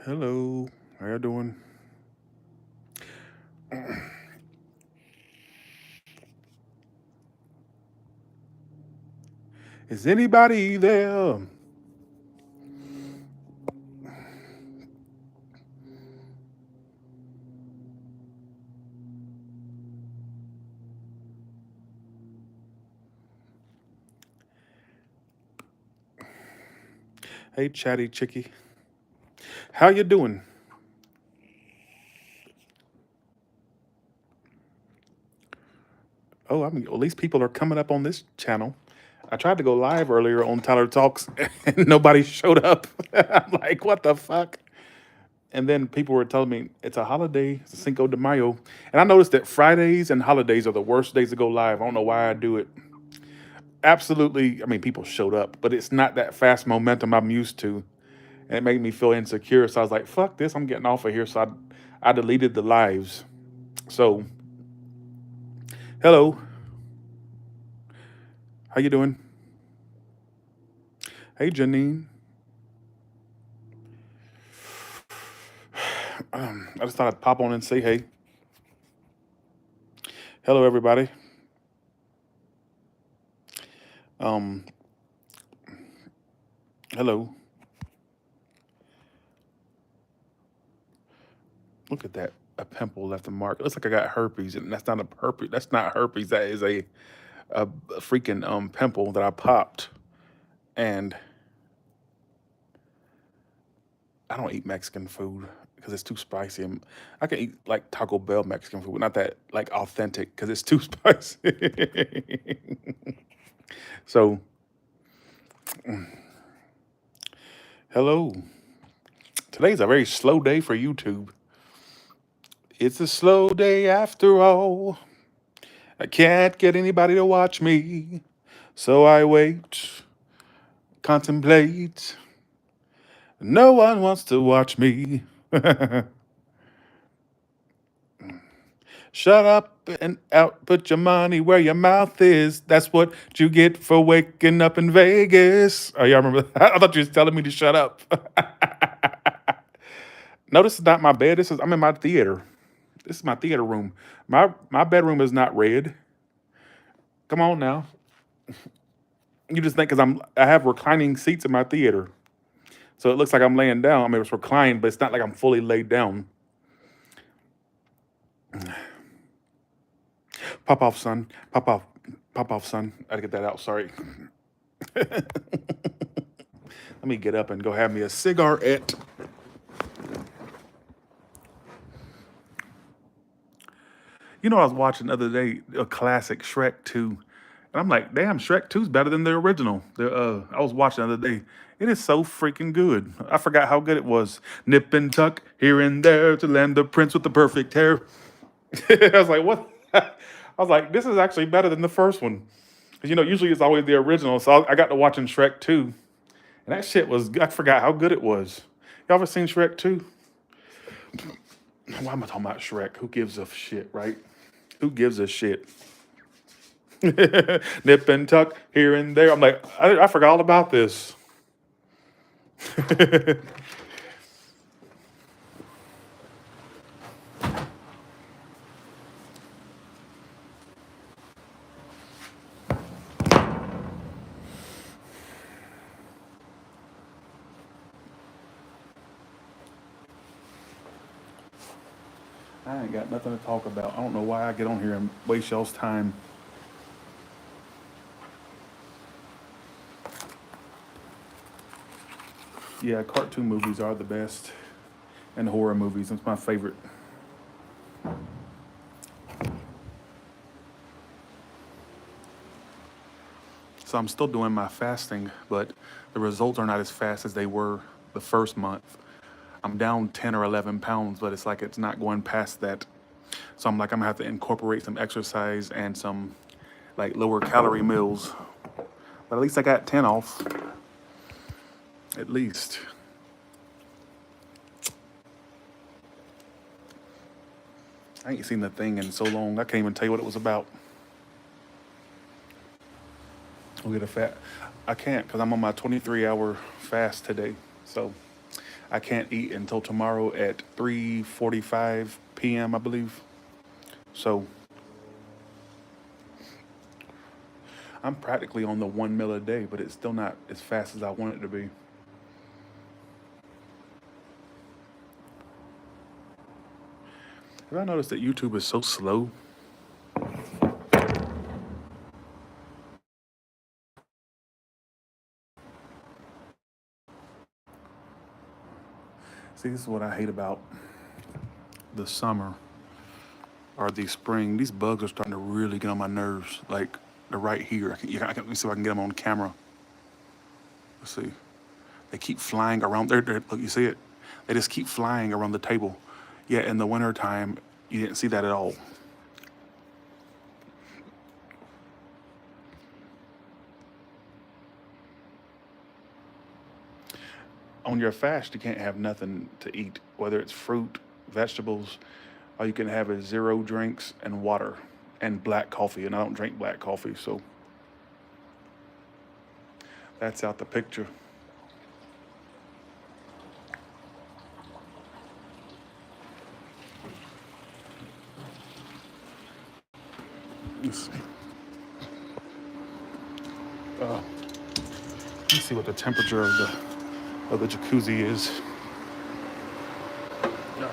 Hello, how you doing? Is anybody there? Hey, chatty chickie, how you doing? Oh, I mean, at least people are coming up on this channel. I tried to go live earlier on Tyler Talks, and nobody showed up. I'm like, what the fuck? And then people were telling me it's a holiday, it's a Cinco de Mayo, and I noticed that Fridays and holidays are the worst days to go live. I don't know why I do it. Absolutely, I mean, people showed up, but it's not that fast momentum I'm used to. And it made me feel insecure. So I was like, "Fuck this! I'm getting off of here." So I deleted the lives. So, hello, how you doing? Hey, Janine. I just thought I'd pop on and say hey. Hello, everybody. Um, hello. Look at that. A pimple left a mark. It looks like I got herpes, and that's not a herpes. That's not herpes. That is a freaking pimple that I popped. And I don't eat Mexican food because it's too spicy. And I can eat like Taco Bell Mexican food, not that like authentic because it's too spicy. So, hello. Today's a very slow day for YouTube. It's a slow day after all. I can't get anybody to watch me. So I wait, contemplate. No one wants to watch me. Shut up and out, put your money where your mouth is. That's what you get for waking up in Vegas. Oh, yeah, I remember that. I thought you was telling me to shut up. No, this is not my bed. I'm in my theater. This is my theater room. My bedroom is not red. Come on now. You just think because I have reclining seats in my theater. So it looks like I'm laying down. I mean it's reclined, but it's not like I'm fully laid down. Pop off, son. Pop off. Pop off, son. I gotta get that out. Sorry. Let me get up and go have me a cigarette. You know, I was watching the other day a classic Shrek 2. And I'm like, damn, Shrek 2 is better than the original. I was watching the other day. It is so freaking good. I forgot how good it was. Nip and tuck here and there to land the prince with the perfect hair. I was like, what? I was like, this is actually better than the first one. 'Cause, you know, usually it's always the original. So I got to watching Shrek 2. And that shit was, I forgot how good it was. Y'all ever seen Shrek 2? Why am I talking about Shrek? Who gives a shit, right? Who gives a shit? Nip and tuck here and there. I'm like, I forgot all about this. I ain't got nothing to talk about. I don't know why I get on here and waste y'all's time. Yeah, cartoon movies are the best, and horror movies. That's my favorite. So I'm still doing my fasting, but the results are not as fast as they were the first month. I'm down 10 or 11 pounds, but it's like it's not going past that. So I'm like, I'm gonna have to incorporate some exercise and some like lower calorie meals. But at least I got 10 off. At least. I ain't seen the thing in so long. I can't even tell you what it was about. We'll get a fat. I can't because I'm on my 23-hour fast today. So I can't eat until tomorrow at 3:45 p.m., I believe. So I'm practically on the 1 meal a day, but it's still not as fast as I want it to be. Have I noticed that YouTube is so slow? See, this is what I hate about the summer or the spring. These bugs are starting to really get on my nerves. Like, they're right here. Let me see if I can get them on camera. Let's see. They keep flying around. Look, you see it? They just keep flying around the table. Yeah, in the wintertime, you didn't see that at all. On your fast, you can't have nothing to eat, whether it's fruit, vegetables. All you can have is zero drinks and water and black coffee. And I don't drink black coffee, so that's out the picture. Let's see. Uh, let's see what the temperature of the jacuzzi is. Gosh.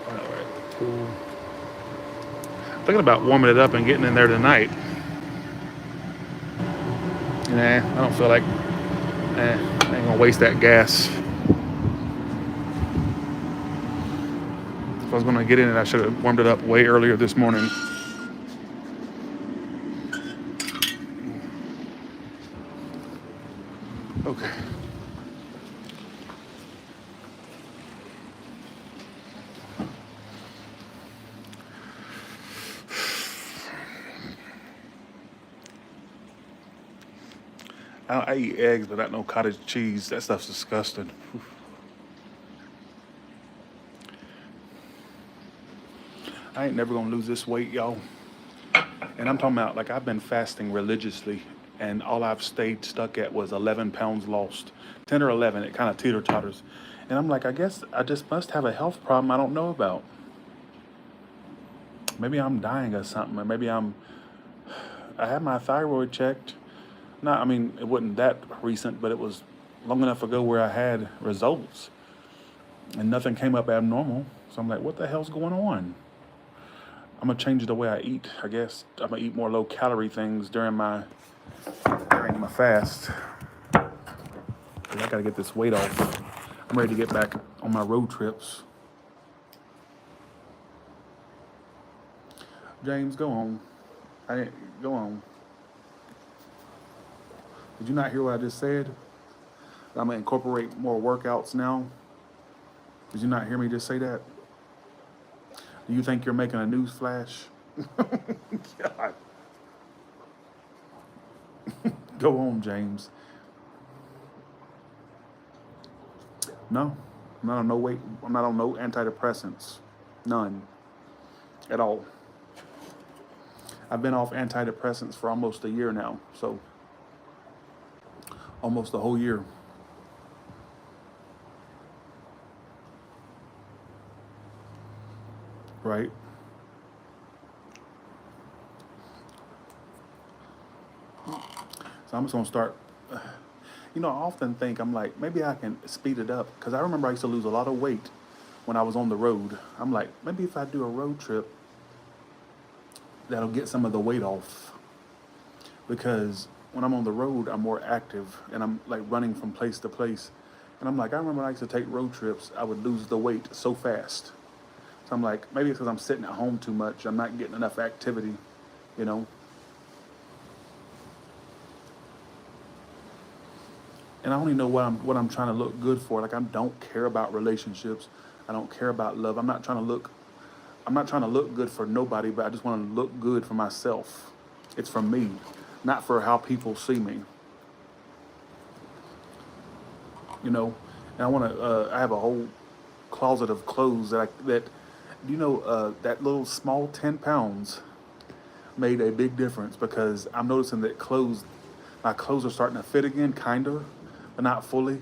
All right. Cool. Thinking about warming it up and getting in there tonight. Nah, I don't feel like. I ain't gonna waste that gas. If I was gonna get in it, I should have warmed it up way earlier this morning. Okay. I eat eggs, but not no cottage cheese. That stuff's disgusting. I ain't never gonna lose this weight, y'all. And I'm talking about like I've been fasting religiously, and all I've stayed stuck at was 11 pounds lost, 10 or 11. It kind of teeter totters, and I'm like, I guess I just must have a health problem I don't know about. Maybe I'm dying of something, or maybe I had my thyroid checked. Not, I mean, it wasn't that recent, but it was long enough ago where I had results, and nothing came up abnormal. So I'm like, what the hell's going on? I'm gonna change the way I eat. I guess I'm gonna eat more low calorie things during my fast. I gotta get this weight off. I'm ready to get back on my road trips. James, go on. Go on. Did you not hear what I just said? I'm gonna incorporate more workouts now. Did you not hear me just say that? Do you think you're making a news flash? God. Go on, James. No, I'm not on no weight. I'm not on no antidepressants. None. At all. I've been off antidepressants for almost a year now. So almost a whole year. Right? So I'm just gonna start. You know, I often think I'm like, maybe I can speed it up because I remember I used to lose a lot of weight when I was on the road. I'm like, maybe if I do a road trip, that'll get some of the weight off. Because when I'm on the road, I'm more active and I'm like running from place to place. And I'm like, I remember when I used to take road trips, I would lose the weight so fast. So I'm like, maybe it's because I'm sitting at home too much. I'm not getting enough activity, you know? And I only know what I'm trying to look good for. Like I don't care about relationships. I don't care about love. I'm not trying to look good for nobody, but I just want to look good for myself. It's for me, not for how people see me. You know, and I want to. I have a whole closet of clothes that little small 10 pounds made a big difference because I'm noticing that my clothes are starting to fit again, kinda, but not fully.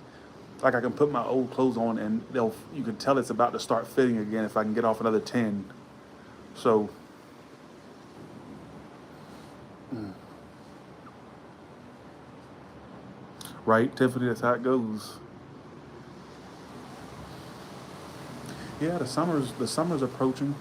Like I can put my old clothes on and you can tell it's about to start fitting again if I can get off another 10. So, right, Tiffany, that's how it goes. Yeah, the summer's approaching.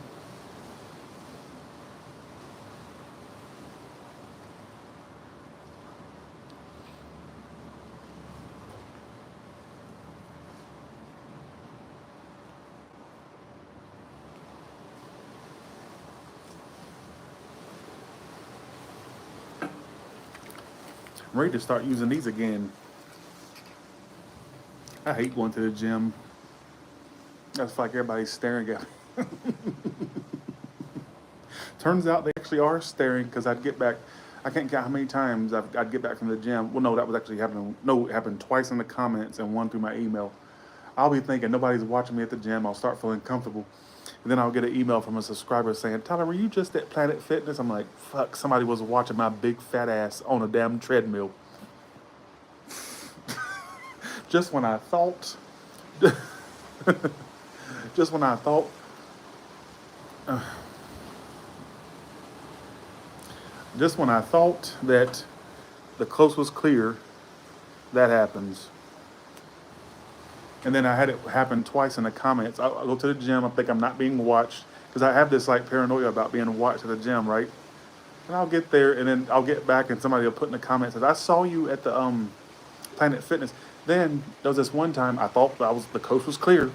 I'm ready to start using these again. I hate going to the gym. That's like everybody's staring at me. Turns out they actually are staring because I'd get back. I can't count how many times I'd get back from the gym. Well, no, that was actually happening. No, it happened twice in the comments and one through my email. I'll be thinking nobody's watching me at the gym. I'll start feeling comfortable. And then I'll get an email from a subscriber saying, Tyler, were you just at Planet Fitness? I'm like, fuck, somebody was watching my big fat ass on a damn treadmill. Just when I thought, just when I thought, just when I thought that the coast was clear, that happens. And then I had it happen twice in the comments. I go to the gym, I think I'm not being watched because I have this like paranoia about being watched at the gym, right? And I'll get there and then I'll get back and somebody will put in the comments, says, I saw you at the Planet Fitness. Then there was this one time I thought the coast was clear,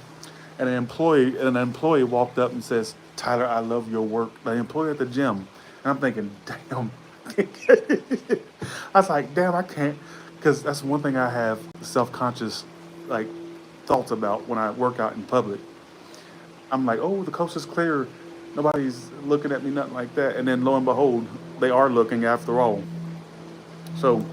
and an employee walked up and says, Tyler, I love your work. The employee at the gym. And I'm thinking, damn. I was like, damn, I can't, because that's one thing I have self-conscious like thoughts about when I work out in public. I'm like, oh, the coast is clear. Nobody's looking at me, nothing like that. And then lo and behold, they are looking after all. So,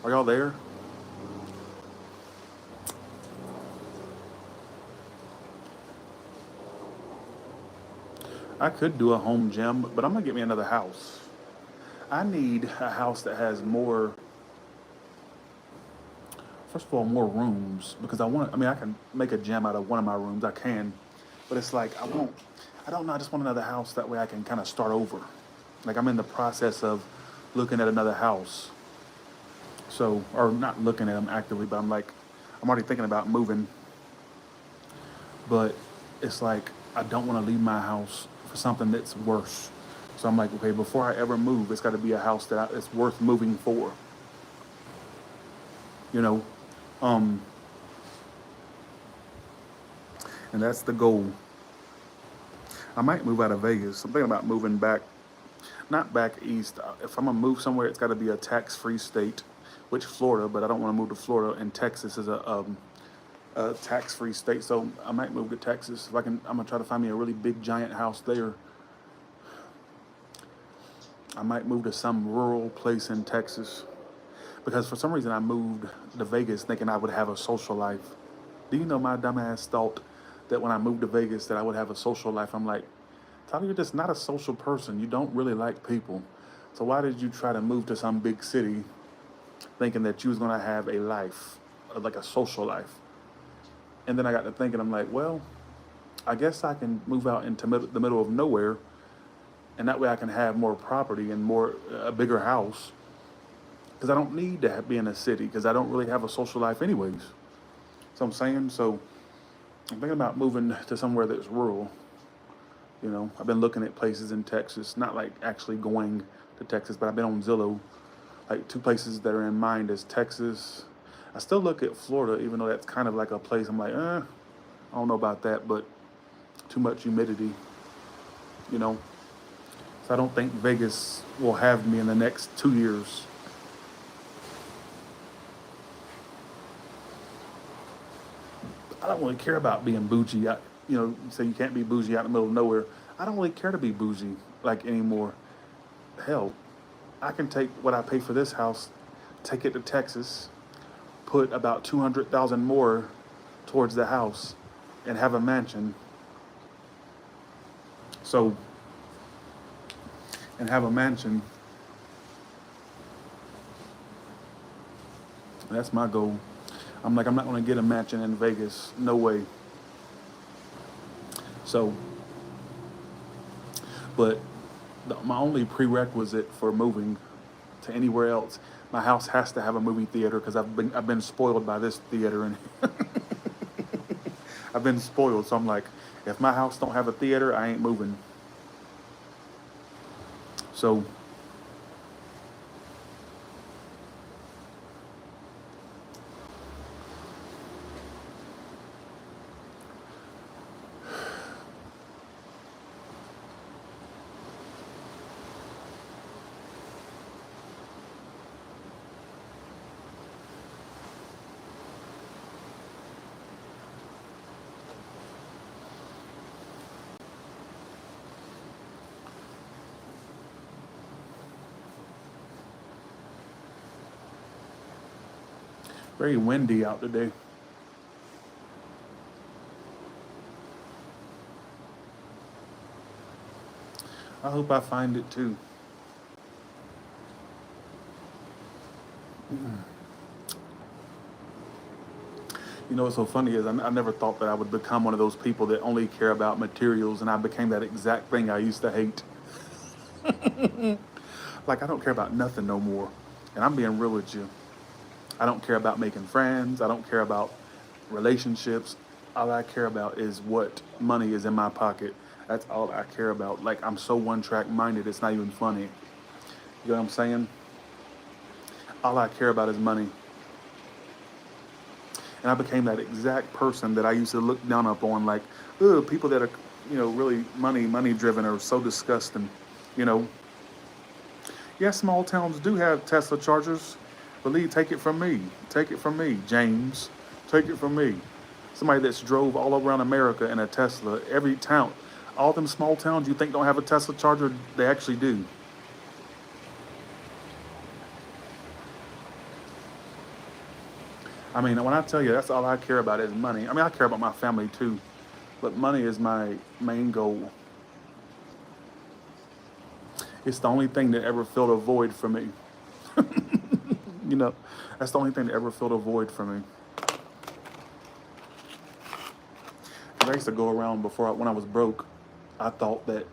are y'all there? I could do a home gym, but I'm gonna get me another house. I need a house that has more, first of all, more rooms because I mean, I can make a gym out of one of my rooms. I can, but it's like I don't know. I just want another house. That way I can kind of start over. Like I'm in the process of looking at another house. So, or not looking at them actively, but I'm already thinking about moving. But it's like, I don't want to leave my house for something that's worse. So I'm like, okay, before I ever move, it's got to be a house it's worth moving for. You know, um, and that's the goal. I might move out of Vegas. I'm thinking about moving back, not back east. If I'm gonna move somewhere, it's got to be a tax-free state, which Florida. But I don't want to move to Florida, and Texas is a tax-free state. So I might move to Texas if I can. I'm gonna try to find me a really big, giant house there. I might move to some rural place in Texas because for some reason I moved to Vegas thinking I would have a social life. Do you know my dumbass thought that when I moved to Vegas that I would have a social life? I'm like, Tyler, you're just not a social person. You don't really like people. So why did you try to move to some big city thinking that you was gonna have a life, like a social life? And then I got to thinking, I'm like, well, I guess I can move out into the middle of nowhere, and that way I can have more property and a bigger house. Because I don't need to be in a city because I don't really have a social life anyways. So I'm saying, so I'm thinking about moving to somewhere that's rural. You know, I've been looking at places in Texas, not like actually going to Texas, but I've been on Zillow. Like two places that are in mind is Texas. I still look at Florida, even though that's kind of like a place I'm like, I don't know about that, but too much humidity, you know. So I don't think Vegas will have me in the next 2 years. I don't really care about being bougie. You say you can't be bougie out in the middle of nowhere. I don't really care to be bougie like anymore. hell, I can take what I pay for this house, take it to Texas, put about 200,000 more towards the house, and have a mansion. So, and have a mansion. That's my goal. I'm like, I'm not gonna get a mansion in Vegas. No way. So, but my only prerequisite for moving to anywhere else, my house has to have a movie theater because I've been spoiled by this theater and I've been spoiled. So I'm like, if my house don't have a theater, I ain't moving. So very windy out today. I hope I find it too. You know what's so funny is I never thought that I would become one of those people that only care about materials, and I became that exact thing I used to hate. Like I don't care about nothing no more, and I'm being real with you. I don't care about making friends. I don't care about relationships. All I care about is what money is in my pocket. That's all I care about. Like I'm so one track minded, it's not even funny. You know what I'm saying? All I care about is money. And I became that exact person that I used to look down upon, like, ugh, people that are, really money driven are so disgusting. You know, yes, small towns do have Tesla chargers. Believe, take it from me. Take it from me, James. Take it from me. Somebody that's drove all around America in a Tesla. Every town, all them small towns you think don't have a Tesla charger, they actually do. I mean, when I tell you that's all I care about is money. I mean, I care about my family too, but money is my main goal. It's the only thing that ever filled a void for me. You know, that's the only thing that ever filled a void for me. 'Cause I used to go around before, when I was broke, I thought that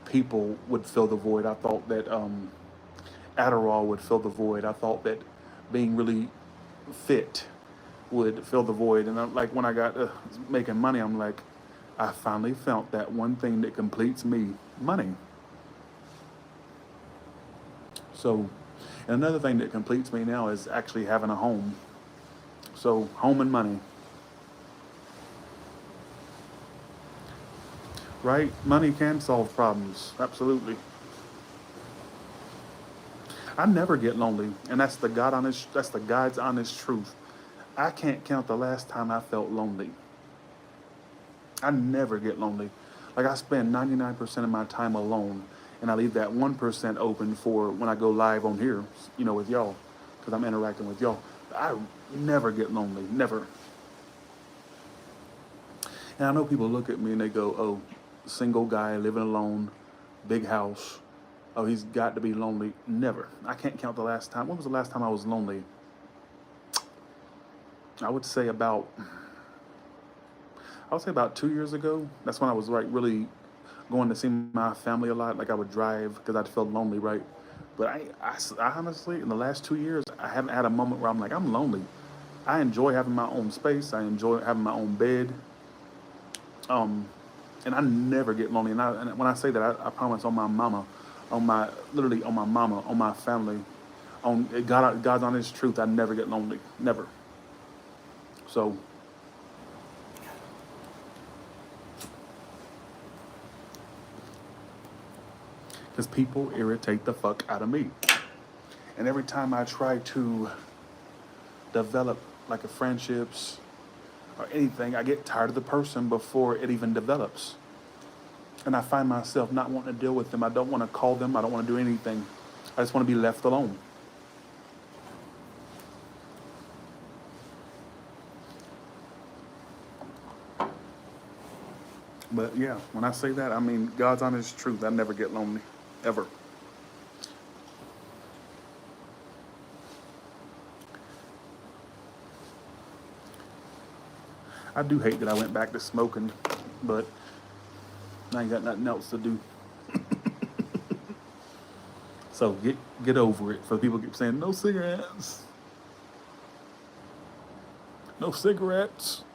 people would fill the void. I thought that Adderall would fill the void. I thought that being really fit would fill the void. And I'm like, when I got making money, I'm like, I finally felt that one thing that completes me, money. So, and another thing that completes me now is actually having a home. So, home and money, right? Money can solve problems, absolutely. I never get lonely, and that's the God's honest truth. I can't count the last time I felt lonely. I never get lonely. Like I spend 99% of my time alone, and I leave that 1% open for when I go live on here, with y'all, because I'm interacting with y'all. I never get lonely, never. And I know people look at me and they go, "Oh, single guy living alone, big house. Oh, he's got to be lonely." Never. I can't count the last time. When was the last time I was lonely? I would say about I would say about 2 years ago. That's when I was like really going to see my family a lot. Like I would drive because I'd feel lonely, right? But I honestly, in the last 2 years, I haven't had a moment where I'm like, I'm lonely. I enjoy having my own space. I enjoy having my own bed. Um, and I never get lonely. And when I say that, I promise on my mama, literally on my mama, on my family, on God's honest truth, I never get lonely. Never. So, because people irritate the fuck out of me. And every time I try to develop like a friendships or anything, I get tired of the person before it even develops. And I find myself not wanting to deal with them. I don't want to call them. I don't want to do anything. I just want to be left alone. But yeah, when I say that, I mean God's honest truth. I never get lonely, ever. I do hate that I went back to smoking, but I ain't got nothing else to do. So get over it. For people keep saying no cigarettes, no cigarettes.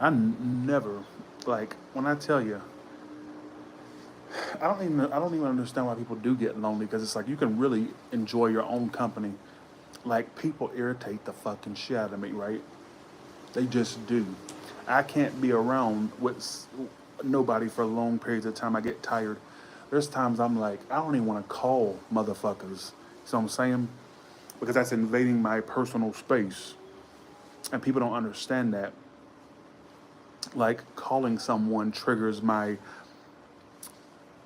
Never, like when I tell you, I don't even understand why people do get lonely because it's like you can really enjoy your own company. Like people irritate the fucking shit out of me, right? They just do. I can't be around with nobody for long periods of time. I get tired. There's times I'm like, I don't even want to call motherfuckers. You know what I'm saying? Because that's invading my personal space. And people don't understand that. Like calling someone triggers my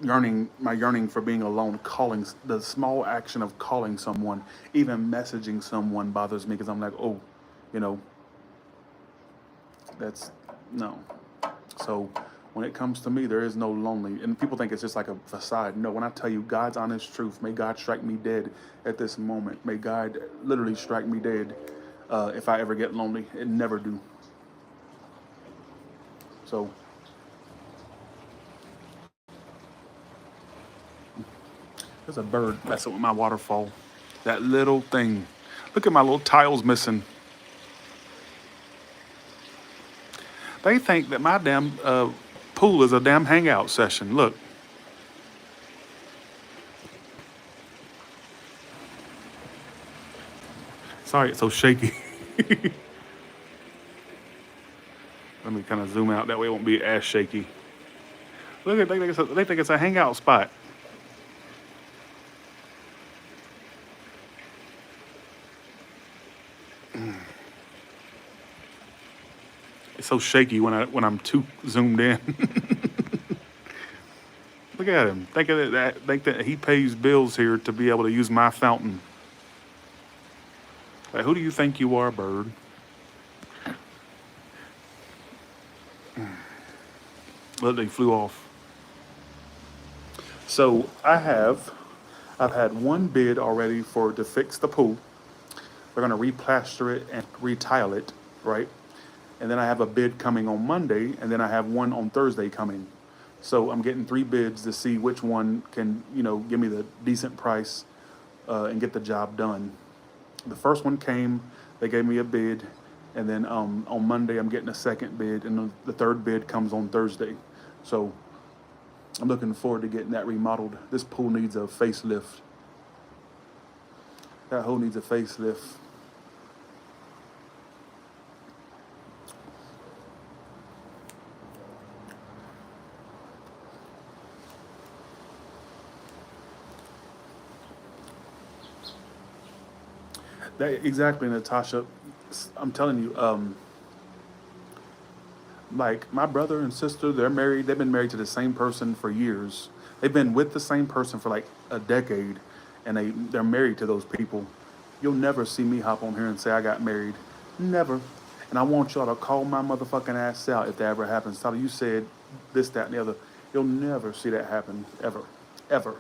yearning for being alone. Calling the small action of calling someone, even messaging someone bothers me because I'm like, oh, you know, that's no. So when it comes to me, there is no lonely. And people think it's just like a facade. No, when I tell you God's honest truth, may God strike me dead at this moment. May God literally strike me dead if I ever get lonely. It never do. So there's a bird messing with my waterfall. That little thing. Look at my little tiles missing. They think that my damn pool is a damn hangout session. Look. Sorry, it's so shaky. Let me kind of zoom out. That way it won't be as shaky. Look at they think it's a hangout spot. It's so shaky when I'm too zoomed in. Look at him. Think that he pays bills here to be able to use my fountain. Like, who do you think you are, bird? Look, they flew off. So I've had one bid already for to fix the pool. They're gonna replaster it and retile it, right? And then I have a bid coming on Monday, and then I have one on Thursday coming. So I'm getting three bids to see which one can, give me the decent price and get the job done. The first one came, they gave me a bid, and then on Monday I'm getting a second bid, and the third bid comes on Thursday. So I'm looking forward to getting that remodeled. This pool needs a facelift. That hole needs a facelift. That exactly, Natasha. I'm telling you, like my brother and sister, they're married. They've been married to the same person for years. They've been with the same person for like a decade, and they're married to those people. You'll never see me hop on here and say I got married. Never. And I want y'all to call my motherfucking ass out if that ever happens. Tyler, you said this, that, and the other. You'll never see that happen ever, ever.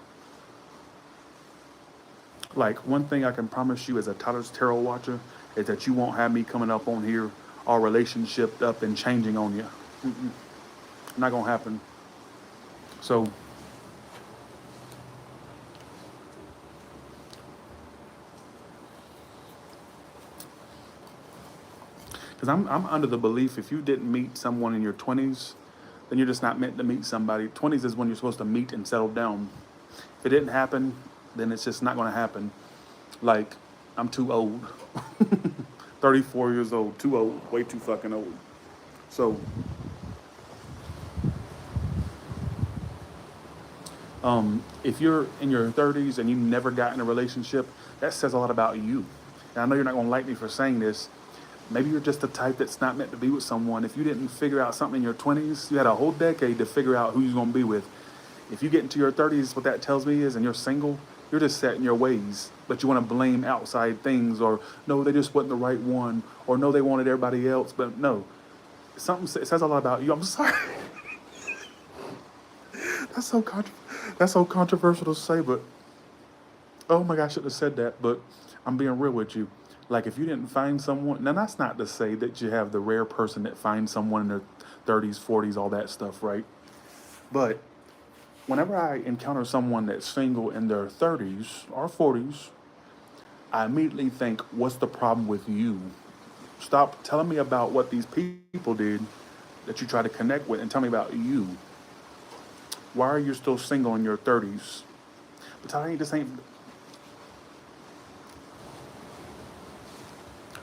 Like one thing I can promise you as a Tyler's Tarot watcher is that you won't have me coming up on here all relationship up and changing on you. Not gonna happen. So because I'm under the belief if you didn't meet someone in your 20s, then you're just not meant to meet somebody. 20s is when you're supposed to meet and settle down. If it didn't happen, then it's just not going to happen. Like I'm too old. 34 years old, too old, way too fucking old. So, if you're in your 30s and you never got in a relationship, that says a lot about you. And I know you're not gonna like me for saying this. Maybe you're just the type that's not meant to be with someone. If you didn't figure out something in your 20s, you had a whole decade to figure out who you're gonna be with. If you get into your 30s, what that tells me is, and you're single, you're just set in your ways. But you want to blame outside things, or no, they just wasn't the right one, or no, they wanted everybody else. But no, it says a lot about you. I'm sorry. That's so that's so controversial to say, but oh my gosh, I should have said that. But I'm being real with you. Like if you didn't find someone, now that's not to say that you have the rare person that finds someone in their 30s, 40s, all that stuff, right? But whenever I encounter someone that's single in their 30s or 40s, I immediately think, what's the problem with you? Stop telling me about what these people did that you try to connect with and tell me about you. Why are you still single in your 30s? But I ain't this ain't.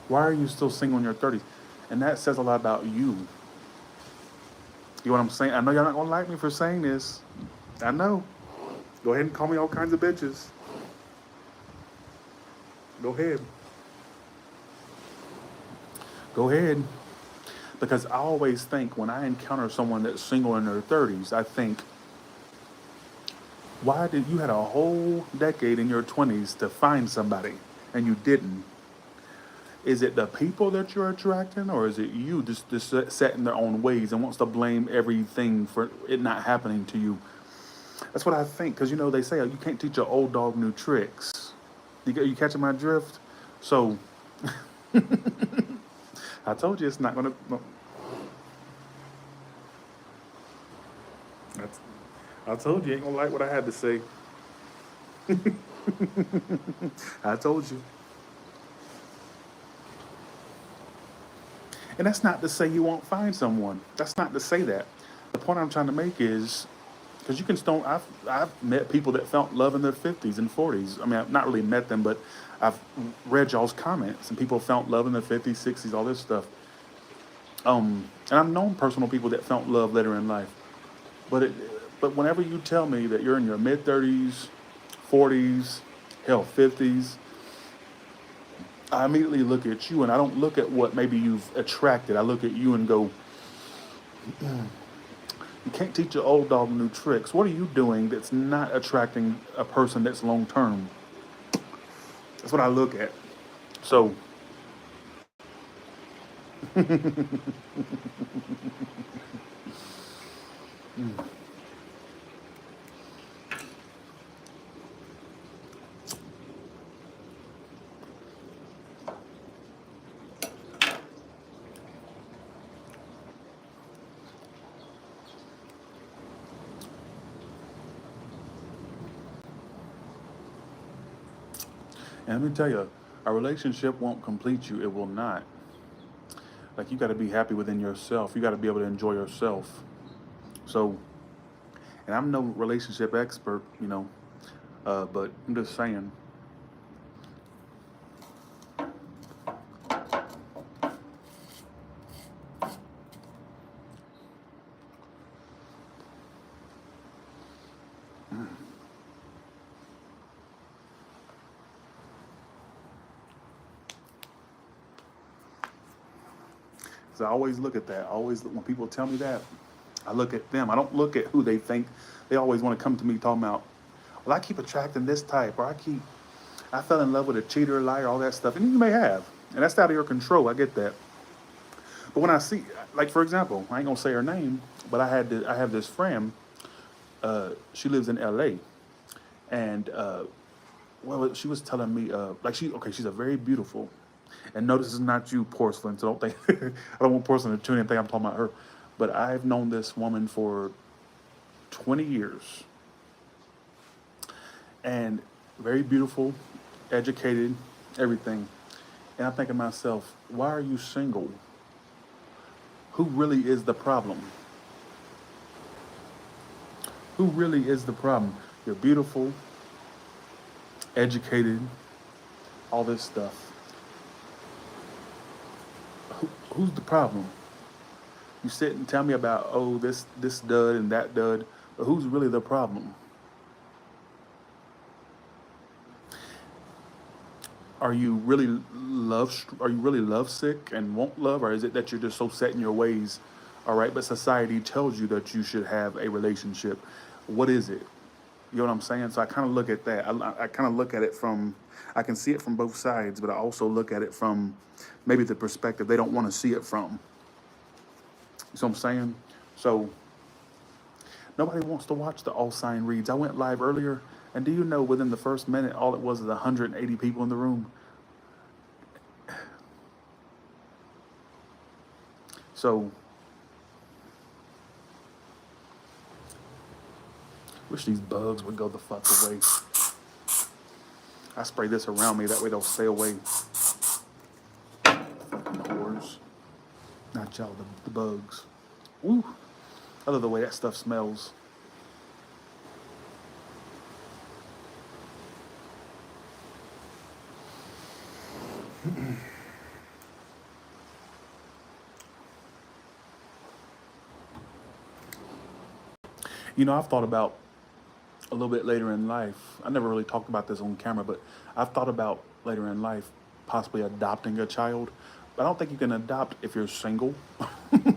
Why are you still single in your 30s? And that says a lot about you. You know what I'm saying? I know y'all not gonna like me for saying this. I know. Go ahead and call me all kinds of bitches. Go ahead. Go ahead. Because I always think when I encounter someone that's single in their 30s, I think, why did you had a whole decade in your 20s to find somebody and you didn't? Is it the people that you're attracting, or is it you just set in their own ways and wants to blame everything for it not happening to you? That's what I think, because you know they say you can't teach an old dog new tricks. You catching my drift? So I told you it's not gonna. No, that's, I told you ain't gonna like what I had to say. I told you. And that's not to say you won't find someone. That's not to say that. The point I'm trying to make is because you can still. I've met people that felt love in their 50s and 40s. I mean, I've not really met them, but I've read y'all's comments, and people felt love in their 50s, 60s, all this stuff. And I've known personal people that felt love later in life. But it, but whenever you tell me that you're in your mid 30s, 40s, hell 50s, I immediately look at you, and I don't look at what maybe you've attracted. I look at you and go, you can't teach your old dog new tricks. What are you doing that's not attracting a person that's long term? That's what I look at. So, and let me tell you, a relationship won't complete you. It will not. Like, you got to be happy within yourself. You got to be able to enjoy yourself. So, and I'm no relationship expert, but I'm just saying. So I always look at that. Always, when people tell me that, I look at them. I don't look at who they think. They always want to come to me talking about, well, I keep attracting this type, or I fell in love with a cheater, a liar, all that stuff. And you may have. And that's out of your control. I get that. But when I see, like, for example, I ain't going to say her name, but I have this friend. She lives in LA. And, well, she was telling me, she's a very beautiful. And no, this is not you, porcelain. So don't think, I don't want porcelain to tune in and think I'm talking about her. But I've known this woman for 20 years. And very beautiful, educated, everything. And I'm thinking to myself, why are you single? Who really is the problem? Who really is the problem? You're beautiful, educated, all this stuff. Who's the problem? You sit and tell me about, oh, this dud and that dud, but who's really the problem? Are you really are you really love sick and won't love, or is it that you're just so set in your ways? All right, but society tells you that you should have a relationship. What is it? You know what I'm saying? So I kind of look at that. I kind of look at it from, I can see it from both sides, but I also look at it from maybe the perspective they don't want to see it from. You know what I'm saying? So nobody wants to watch the all sign reads. I went live earlier, and do you know within the first minute, all it was is 180 people in the room. So wish these bugs would go the fuck away. I spray this around me, that way they'll stay away. Fucking whores. Not y'all, the bugs. Ooh, I love the way that stuff smells. You know, I've thought about a little bit later in life. I never really talked about this on camera, but I've thought about later in life possibly adopting a child. But I don't think you can adopt if you're single. But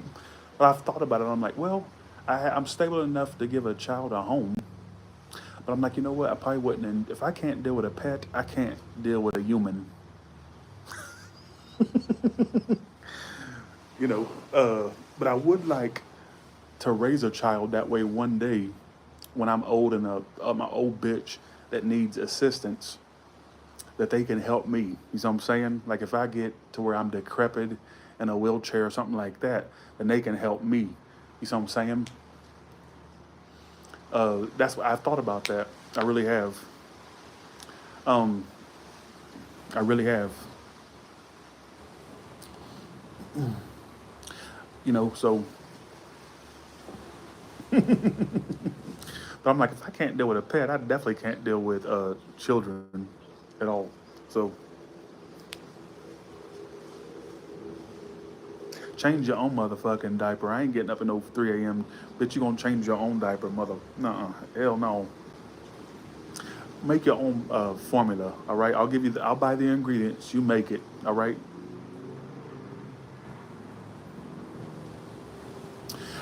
I've thought about it. I'm like, well, I'm stable enough to give a child a home. But I'm like, you know what? I probably wouldn't. And if I can't deal with a pet, I can't deal with a human. You know, but I would like to raise a child that way one day when I'm old and my old bitch that needs assistance, that they can help me. You know what I'm saying? Like if I get to where I'm decrepit in a wheelchair or something like that, then they can help me. You know what I'm saying? That's what I've thought about that. I really have. Um, I really have. You know, so but I'm like, if I can't deal with a pet, I definitely can't deal with children at all. So change your own motherfucking diaper. I ain't getting up at no 3 a.m. Bitch, you gonna change your own diaper, mother? Nuh-uh. Hell no. Make your own formula. All right. I'll give you. I'll buy the ingredients. You make it. All right.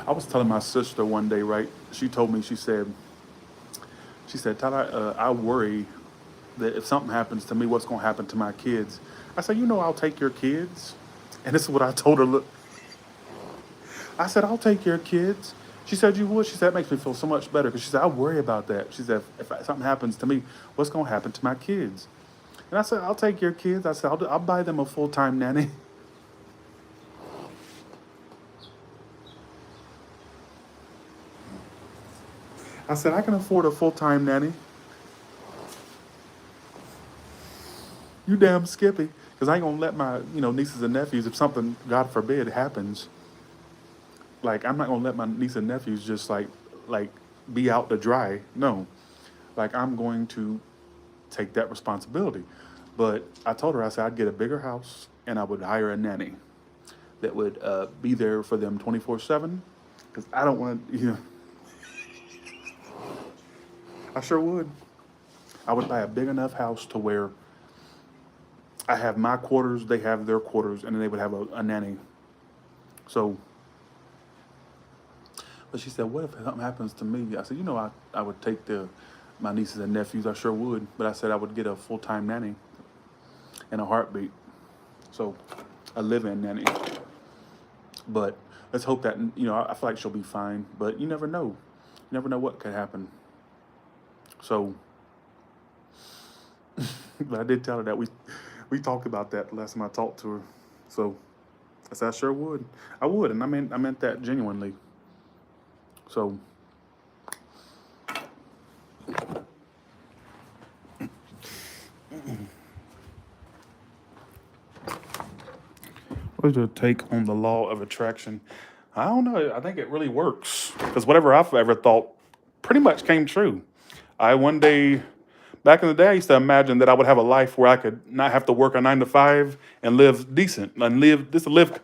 I was telling my sister one day, right? She told me. She said, Tyler, I worry that if something happens to me, what's gonna happen to my kids? I said, you know, I'll take your kids. And this is what I told her. Look, I said, I'll take your kids. She said, you would? She said, that makes me feel so much better. Because she said, I worry about that. She said, if something happens to me, what's going to happen to my kids? And I said, I'll take your kids. I said, I'll buy them a full-time nanny. I said, I can afford a full-time nanny. You damn Skippy. Because I ain't going to let my, nieces and nephews, if something, God forbid, happens, like, I'm not going to let my niece and nephews just, like, be out to dry. No. Like, I'm going to take that responsibility. But I told her, I said, I'd get a bigger house and I would hire a nanny that would be there for them 24/7. Because I don't want to, I sure would. I would buy a big enough house to where I have my quarters, they have their quarters, and then they would have a nanny. So, but she said, what if something happens to me? I said, I would take my nieces and nephews, I sure would. But I said I would get a full-time nanny in a heartbeat. So, a live-in nanny. But let's hope that, I feel like she'll be fine. But you never know. You never know what could happen. So, but I did tell her that we talked about that the last time I talked to her. So, I said I sure would. I would, and I meant that genuinely. So, what is your take on the law of attraction? I don't know. I think it really works because whatever I've ever thought pretty much came true. I one day, Back in the day, I used to imagine that I would have a life where I could not have to work a 9 to 5 and live decent and live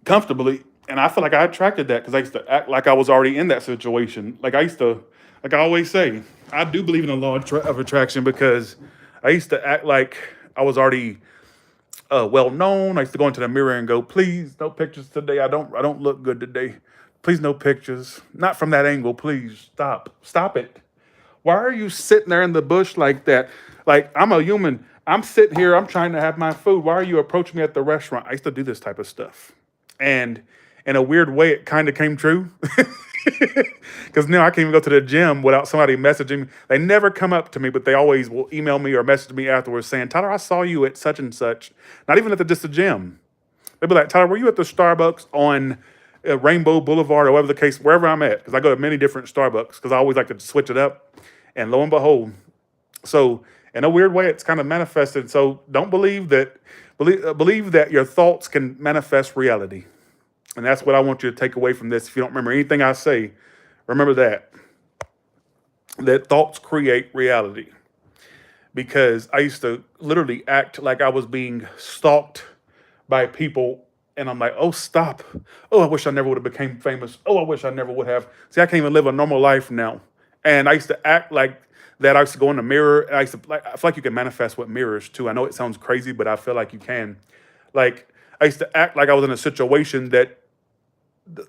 comfortably. And I feel like I attracted that because I used to act like I was already in that situation. Like I used to, like I always say, I do believe in the law of attraction because I used to act like I was already well known. I used to go into the mirror and go, "Please, no pictures today. I don't look good today. Please, no pictures. Not from that angle. Please, stop it. Why are you sitting there in the bush like that? Like I'm a human. I'm sitting here. I'm trying to have my food. Why are you approaching me at the restaurant?" I used to do this type of stuff, and in a weird way, it kind of came true. Because now I can't even go to the gym without somebody messaging me. They never come up to me, but they always will email me or message me afterwards saying, "Tyler, I saw you at such and such." Not even at just the gym. They'd be like, "Tyler, were you at the Starbucks on Rainbow Boulevard or whatever the case, wherever I'm at?" Because I go to many different Starbucks because I always like to switch it up. And lo and behold, so in a weird way, it's kind of manifested. So don't believe that your thoughts can manifest reality. And that's what I want you to take away from this. If you don't remember anything I say, remember that thoughts create reality. Because I used to literally act like I was being stalked by people, and I'm like, "Oh, stop. Oh, I wish I never would have became famous. Oh, I wish I never would have." See, I can't even live a normal life now. And I used to act like that. I used to go in the mirror, and I feel like you can manifest with mirrors too. I know it sounds crazy, but I feel like you can. Like I used to act like I was in a situation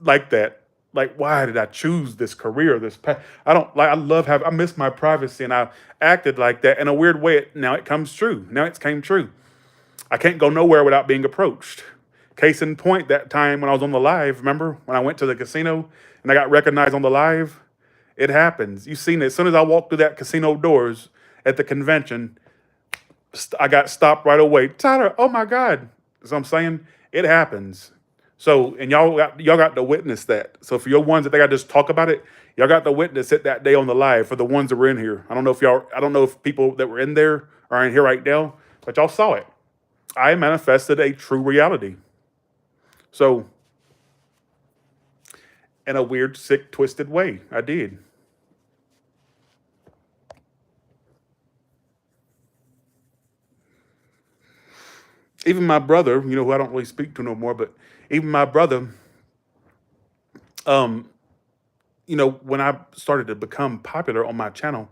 like that. Like, why did I choose this career, this path? I don't like. I miss my privacy, and I acted like that in a weird way. Now it comes true. Now it's came true. I can't go nowhere without being approached. Case in point, that time when I was on the live, remember when I went to the casino and I got recognized on the live? It happens. You've seen it. As soon as I walked through that casino doors at the convention, I got stopped right away. "Tyler, oh my God." So I'm saying it happens. So, and y'all got to witness that. So for your ones that think I just talk about it, y'all got to witness it that day on the live. For the ones that were in here, I don't know if people that were in there are in here right now, but y'all saw it. I manifested a true reality. So, in a weird, sick, twisted way, I did. Even my brother, who I don't really speak to no more, but even my brother, um, when I started to become popular on my channel,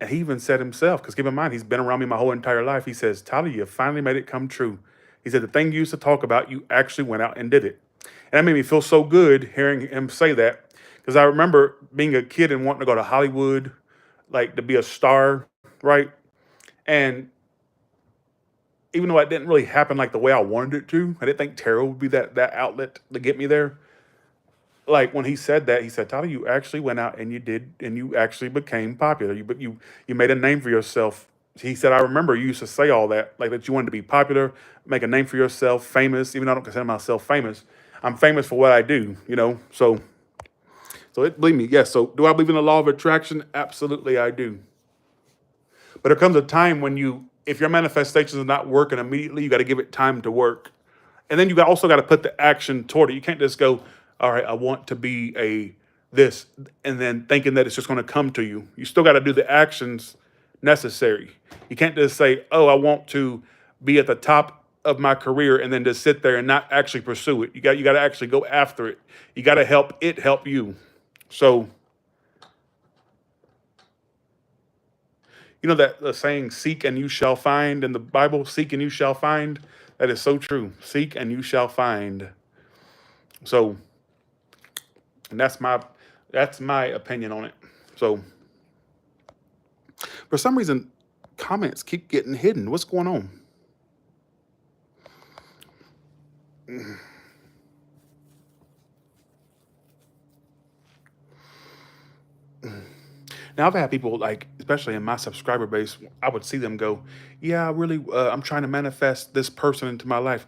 and he even said himself, because keep in mind, he's been around me my whole entire life. He says, "Tyler, you finally made it come true." He said, "The thing you used to talk about, you actually went out and did it." And that made me feel so good hearing him say that, because I remember being a kid and wanting to go to Hollywood, like to be a star, right? And even though it didn't really happen like the way I wanted it to, I didn't think tarot would be that outlet to get me there. Like when he said that, he said, "Tyler, you actually went out and you did, and you actually became popular. You made a name for yourself." He said, "I remember you used to say all that, like that you wanted to be popular, make a name for yourself, famous. Even though I don't consider myself famous, I'm famous for what I do. Believe me, yes. So do I believe in the law of attraction? Absolutely, I do. But there comes a time when if your manifestations are not working immediately, you got to give it time to work. And then also got to put the action toward it. You can't just go, "All right, I want to be a this," and then thinking that it's just going to come to you. You still got to do the actions necessary. You can't just say, "Oh, I want to be at the top of my career," and then just sit there and not actually pursue it. You got to actually go after it. You got to help you. So, that the saying, "Seek and you shall find," in the Bible, "Seek and you shall find." That is so true. Seek and you shall find. So, and that's my opinion on it. So, for some reason, comments keep getting hidden. What's going on? Now, I've had people, like, especially in my subscriber base, I would see them go, "Yeah, I really, I'm trying to manifest this person into my life."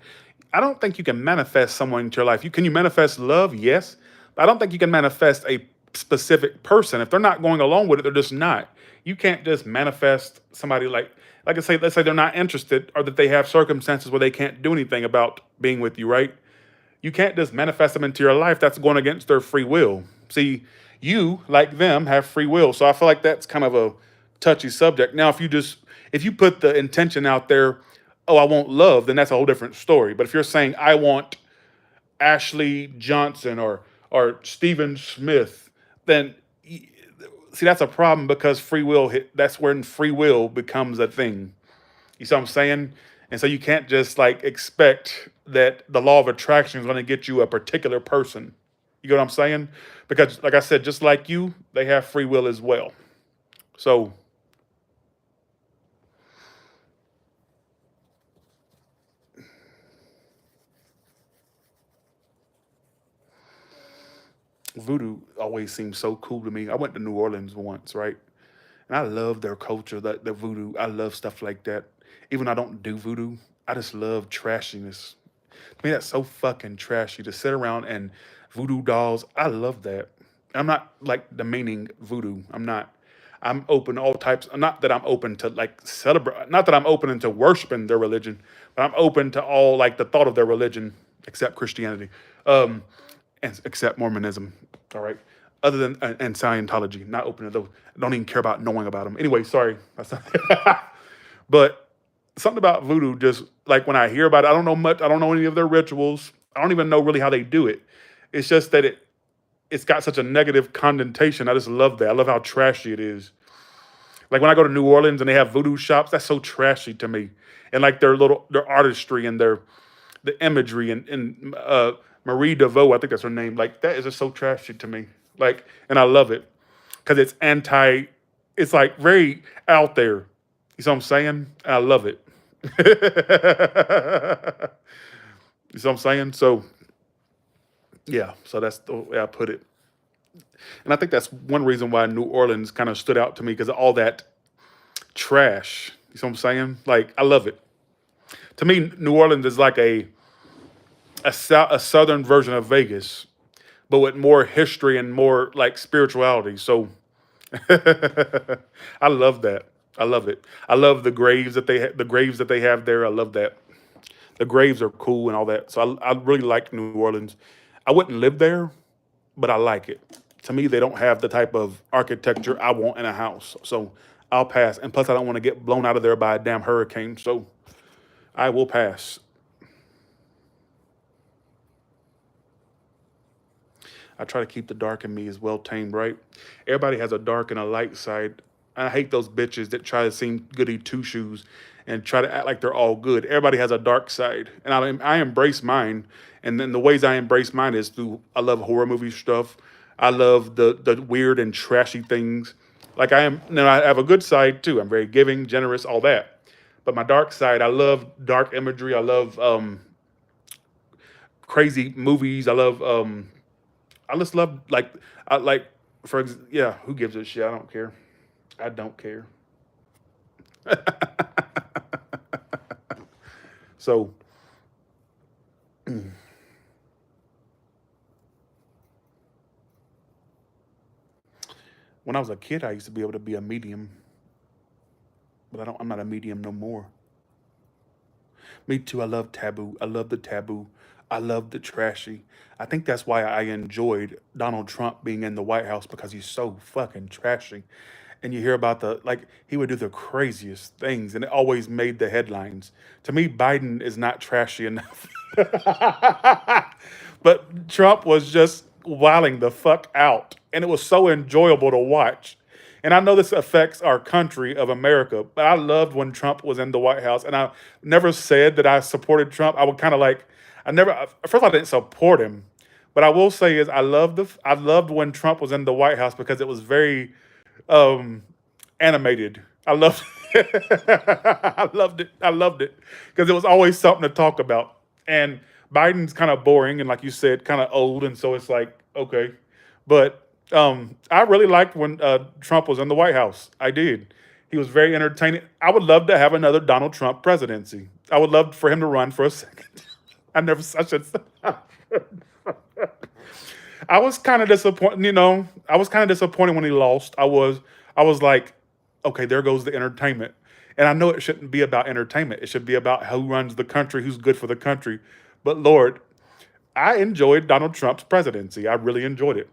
I don't think you can manifest someone into your life. You manifest love, yes, but I don't think you can manifest a specific person. If they're not going along with it, they're just not. You can't just manifest somebody like I say, let's say they're not interested, or that they have circumstances where they can't do anything about being with you, right? You can't just manifest them into your life. That's going against their free will. See, you, like them, have free will. So I feel like that's kind of a touchy subject. Now, if you put the intention out there, oh, I want love, then that's a whole different story. But if you're saying I want Ashley Johnson or Stephen Smith, then see that's a problem because free will that's when free will becomes a thing. You see what I'm saying? And so you can't just like expect that the law of attraction is going to get you a particular person. You get what I'm saying? Because like I said, just like you, they have free will as well. So voodoo always seems so cool to me. I went to New Orleans once, right? And I love their culture, the voodoo. I love stuff like that. Even though I don't do voodoo, I just love trashiness. To me, that's so fucking trashy to sit around and voodoo dolls. I love that. I'm not like demeaning voodoo. I'm not. I'm open to all types. Not that I'm open to like celebrate. Not that I'm open into worshiping their religion, but I'm open to all like the thought of their religion, except Christianity, um, and except Mormonism. All right. Other than and Scientology, not open to those. I don't even care about knowing about them. Anyway, sorry. But something about voodoo, just like when I hear about it, I don't know much. I don't know any of their rituals. I don't even know really how they do it. It's just that it's got such a negative connotation. I just love that. I love how trashy it is. Like when I go to New Orleans and they have voodoo shops, that's so trashy to me. And like their artistry and the imagery and Marie DeVoe, I think that's her name. Like that is just so trashy to me. Like, and I love it because it's it's like very out there. You see what I'm saying? And I love it. You see what I'm saying? So yeah, so that's the way I put it. And I think that's one reason why New Orleans kind of stood out to me because of all that trash. You see what I'm saying? Like I love it. To me, New Orleans is like a southern version of Vegas, but with more history and more like spirituality. So I love that. I love it. I love the graves that the graves that they have there. I love that. The graves are cool and all that. So I really like New Orleans. I wouldn't live there, but I like it. To me, they don't have the type of architecture I want in a house. So I'll pass. And plus, I don't want to get blown out of there by a damn hurricane. So I will pass. I try to keep the dark in me as well tamed, right? Everybody has a dark and a light side. I hate those bitches that try to seem goody two shoes and try to act like they're all good. Everybody has a dark side, and I embrace mine. And then the ways I embrace mine is through I love horror movie stuff. I love the weird and trashy things. Like I am. Now I have a good side too. I'm very giving, generous, all that. But my dark side, I love dark imagery. I love crazy movies. I just love like I like yeah. Who gives a shit? I don't care. I don't care. So when I was a kid, I used to be able to be a medium, but I'm not a medium no more. Me too. I love taboo. I love the taboo. I love the trashy. I think that's why I enjoyed Donald Trump being in the White House because he's so fucking trashy. And you hear about he would do the craziest things and it always made the headlines. To me, Biden is not trashy enough. But Trump was just wilding the fuck out. And it was so enjoyable to watch. And I know this affects our country of America, but I loved when Trump was in the White House. And I never said that I supported Trump. I would kind of like, I never, first of all, I didn't support him. But I will say is I loved when Trump was in the White House because it was very um animated. I loved I loved it. I loved it because it was always something to talk about. And Biden's kind of boring and like you said, kind of old, and so it's like okay, but I really liked when Trump was in the White House. I did. He was very entertaining. I would love to have another Donald Trump presidency. I would love for him to run for a second. I never such a. I was kind of disappointed. I was kind of disappointed when he lost. I was like, okay, there goes the entertainment. And I know it shouldn't be about entertainment. It should be about who runs the country, who's good for the country. But Lord, I enjoyed Donald Trump's presidency. I really enjoyed it.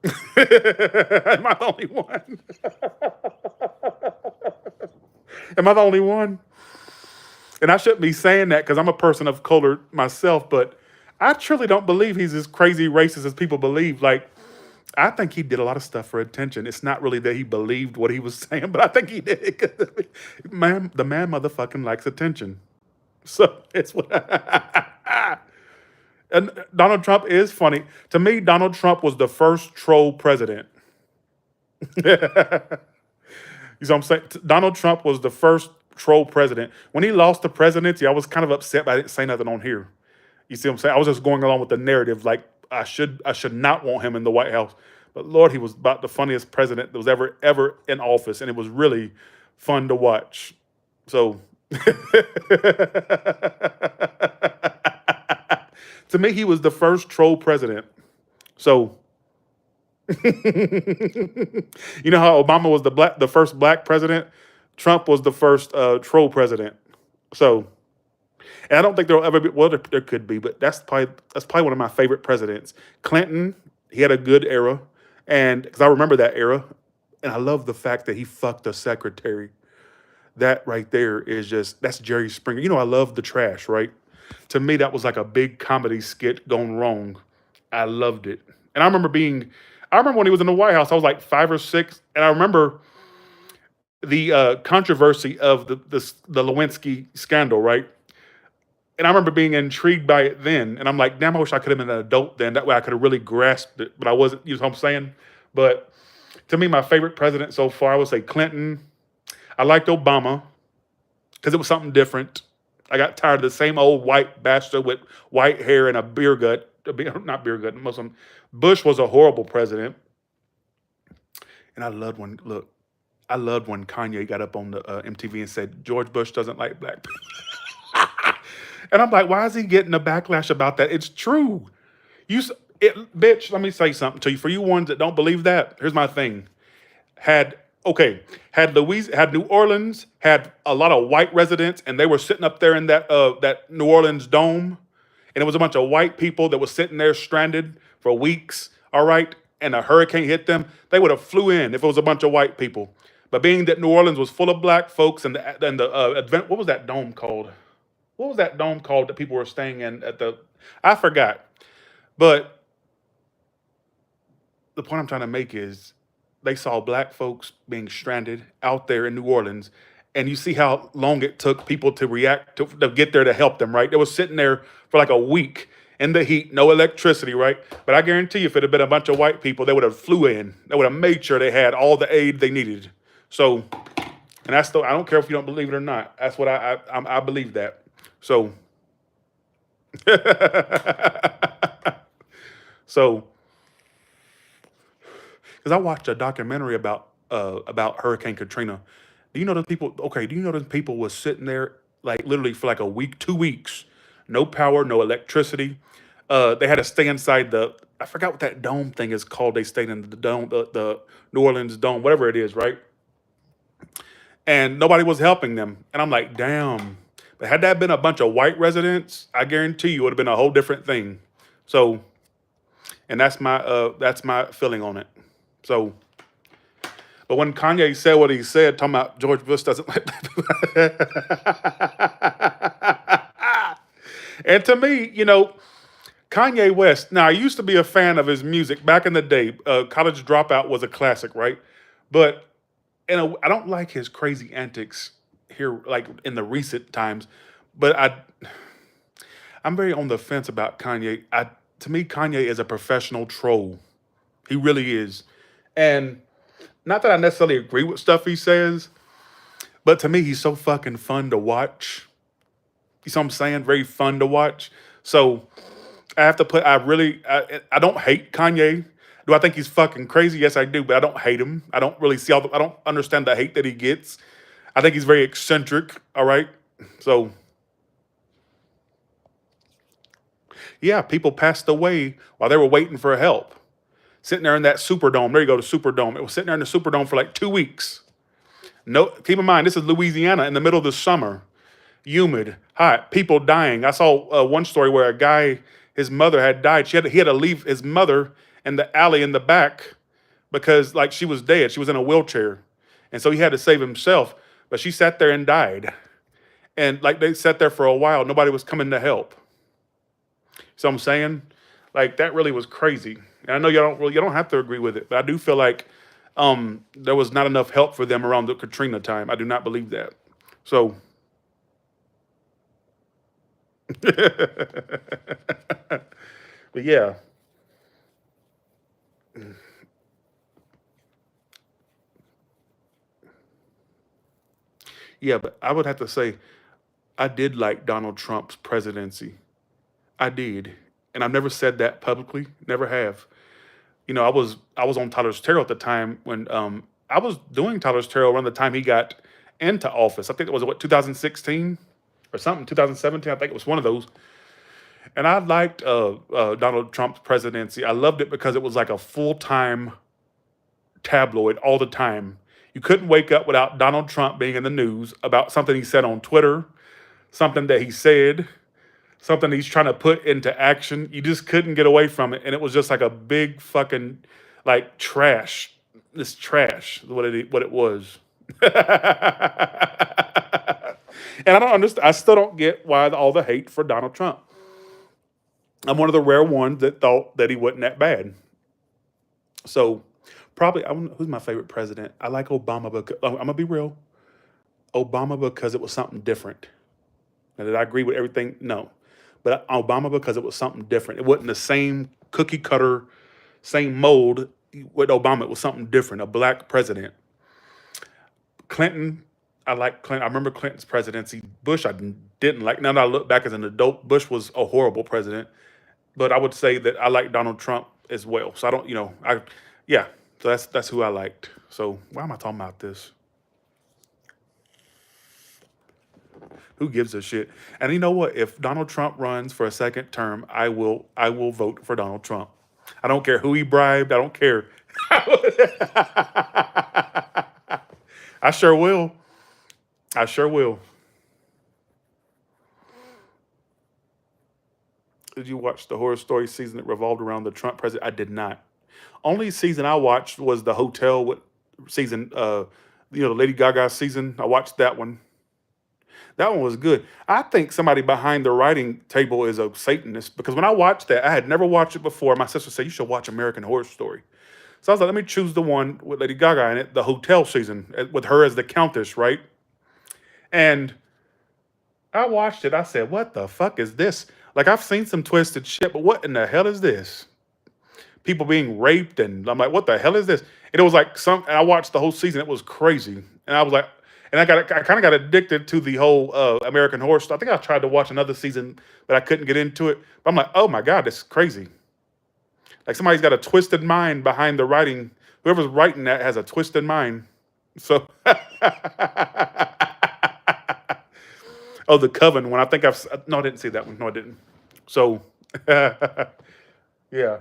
Am I the only one? Am I the only one? And I shouldn't be saying that because I'm a person of color myself, but I truly don't believe he's as crazy racist as people believe. Like, I think he did a lot of stuff for attention. It's not really that he believed what he was saying, but I think he did. Man, the man motherfucking likes attention. So it's what. And Donald Trump is funny. To me, Donald Trump was the first troll president. You know what I'm saying? Donald Trump was the first troll president. When he lost the presidency, I was kind of upset, but I didn't say nothing on here. You see what I'm saying? I was just going along with the narrative, like I should not want him in the White House. But Lord, he was about the funniest president that was ever in office, and it was really fun to watch. So to me, he was the first troll president. So you know how Obama was the first black president? Trump was the first troll president. So, and I don't think there'll ever be. Well, there could be, but that's probably one of my favorite presidents. Clinton, he had a good era, and because I remember that era, and I love the fact that he fucked a secretary. That right there is that's Jerry Springer. You know, I love the trash, right? To me, that was like a big comedy skit gone wrong. I loved it, and I remember when he was in the White House. I was like 5 or 6, and I remember the controversy of the Lewinsky scandal, right? And I remember being intrigued by it then, and I'm like, damn, I wish I could have been an adult then. That way, I could have really grasped it, but I wasn't. You know what I'm saying? But to me, my favorite president so far, I would say Clinton. I liked Obama because it was something different. I got tired of the same old white bastard with white hair and a beer gut. Not beer gut, Muslim. Bush was a horrible president. And I loved when Kanye got up on the MTV and said, George Bush doesn't like black people. And I'm like, why is he getting a backlash about that? It's true. Bitch, let me say something to you. For you ones that don't believe that, here's my thing. Had New Orleans had a lot of white residents, and they were sitting up there in that New Orleans dome, and it was a bunch of white people that was sitting there stranded for weeks, all right, and a hurricane hit them, they would have flew in if it was a bunch of white people. But being that New Orleans was full of black folks, and the event, what was that dome called? What was that dome called that people were staying in I forgot. But the point I'm trying to make is they saw black folks being stranded out there in New Orleans, and you see how long it took people to react to get there to help them, right? They were sitting there for like a week in the heat, no electricity, right? But I guarantee you, if it had been a bunch of white people, they would have flew in. They would have made sure they had all the aid they needed. So, and I don't care if you don't believe it or not. That's what I believe that. So, so. Because I watched a documentary about Hurricane Katrina. Do you know those people? Okay, do you know those people was sitting there like literally for like a week, 2 weeks, no power, no electricity. They had to stay inside I forgot what that dome thing is called. They stayed in the dome, the New Orleans dome, whatever it is, right? And nobody was helping them. And I'm like, damn. But had that been a bunch of white residents, I guarantee you it would have been a whole different thing. So, and that's my feeling on it. So, but when Kanye said what he said, talking about George Bush doesn't like and to me, Kanye West. Now, I used to be a fan of his music back in the day. College Dropout was a classic, right? But I don't like his crazy antics here, like in the recent times. But I'm very on the fence about Kanye. To me, Kanye is a professional troll. He really is. And not that I necessarily agree with stuff he says, but to me, he's so fucking fun to watch. You see what I'm saying? Very fun to watch. So I have to I don't hate Kanye. Do I think he's fucking crazy? Yes, I do, but I don't hate him. I don't really I don't understand the hate that he gets. I think he's very eccentric, all right? So, yeah, people passed away while they were waiting for help. Sitting there in that Superdome. There you go, the Superdome. It was sitting there in the Superdome for like 2 weeks. No, keep in mind, this is Louisiana in the middle of the summer. Humid, hot, people dying. I saw one story where a guy, his mother had died. He had to leave his mother in the alley in the back because like she was dead. She was in a wheelchair. And so he had to save himself. but she sat there and died. And like they sat there for a while, nobody was coming to help. So I'm saying, like that really was crazy. And I know you don't have to agree with it, but I do feel like there was not enough help for them around the Katrina time. I do not believe that. So but yeah. Yeah, but I would have to say I did like Donald Trump's presidency. I did. And I've never said that publicly. Never have. I was on Tyler's Tarot at the time when I was doing Tyler's Tarot around the time he got into office. I think it was what 2016 or something, 2017. I think it was one of those. And I liked Donald Trump's presidency. I loved it because it was like a full time tabloid all the time. You couldn't wake up without Donald Trump being in the news about something he said on Twitter, something that he said, something he's trying to put into action. You just couldn't get away from it. And it was just like a big fucking like trash. This trash is what it was. And I don't understand. I still don't get why all the hate for Donald Trump. I'm one of the rare ones that thought that he wasn't that bad. So probably who's my favorite president? I like Obama because I'm gonna be real. Obama because it was something different. Now, did I agree with everything? No. But Obama because it was something different. It wasn't the same cookie cutter, same mold with Obama. It was something different, a black president. Clinton, I like Clinton. I remember Clinton's presidency. Bush, I didn't like. Now that I look back as an adult, Bush was a horrible president. But I would say that I like Donald Trump as well. So I don't, yeah. So that's who I liked. So why am I talking about this? Who gives a shit? And you know what? If Donald Trump runs for a second term, I will vote for Donald Trump. I don't care who he bribed. I don't care. I sure will. I sure will. Did you watch the horror story season that revolved around the Trump president? I did not. Only season I watched was the hotel with season. The Lady Gaga season. I watched that one. That one was good. I think somebody behind the writing table is a Satanist because when I watched that, I had never watched it before. My sister said, you should watch American Horror Story. So I was like, let me choose the one with Lady Gaga in it, the hotel season, with her as the Countess, right? And I watched it. I said, what the fuck is this? Like, I've seen some twisted shit, but what in the hell is this? People being raped, and I'm like, what the hell is this? And it was like and I watched the whole season. It was crazy. And I was like, and I kind of got addicted to the whole American Horror Story. I think I tried to watch another season, but I couldn't get into it. But I'm like, oh my God, this is crazy. Like somebody's got a twisted mind behind the writing. Whoever's writing that has a twisted mind. So, oh, the Coven one. I think no, I didn't see that one. No, I didn't. So, yeah.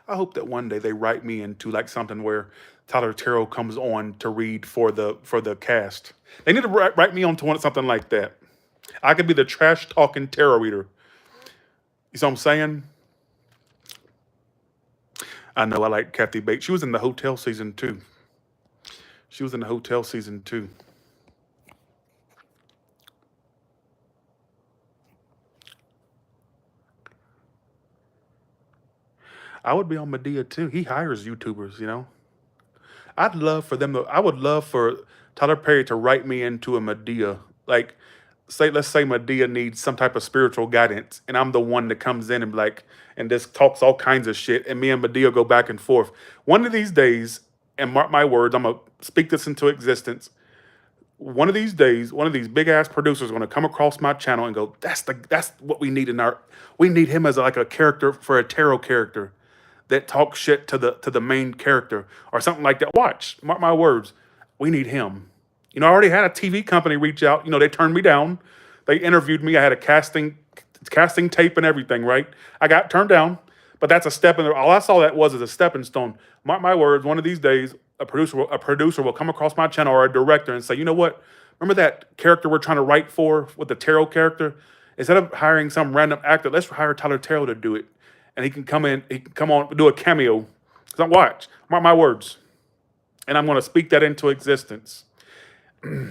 I hope that one day they write me into like something where Tyler Tarot comes on to read for the cast. They need to write me onto something like that. I could be the trash talking tarot reader. You see what I'm saying? I know I like Kathy Bates. She was in the hotel season too. She was in the hotel season too. I would be on Medea too. He hires YouTubers. I would love for Tyler Perry to write me into a Medea. Like, let's say Medea needs some type of spiritual guidance, and I'm the one that comes in and and just talks all kinds of shit, and me and Medea go back and forth. One of these days, and mark my words, I'm gonna speak this into existence. One of these days, one of these big ass producers is gonna come across my channel and go, that's what we need we need him as like a character for a tarot character that talks shit to the main character or something like that. Watch, mark my words, we need him. I already had a TV company reach out. They turned me down. They interviewed me. I had a casting tape and everything, right? I got turned down, but that's a step in there. All I saw that was as a stepping stone. Mark my words, one of these days, a producer will come across my channel or a director and say, you know what? Remember that character we're trying to write for with the tarot character? Instead of hiring some random actor, let's hire Tyler Tarot to do it. and he can come in, he can come on, do a cameo. So watch, mark my words, and I'm going to speak that into existence. You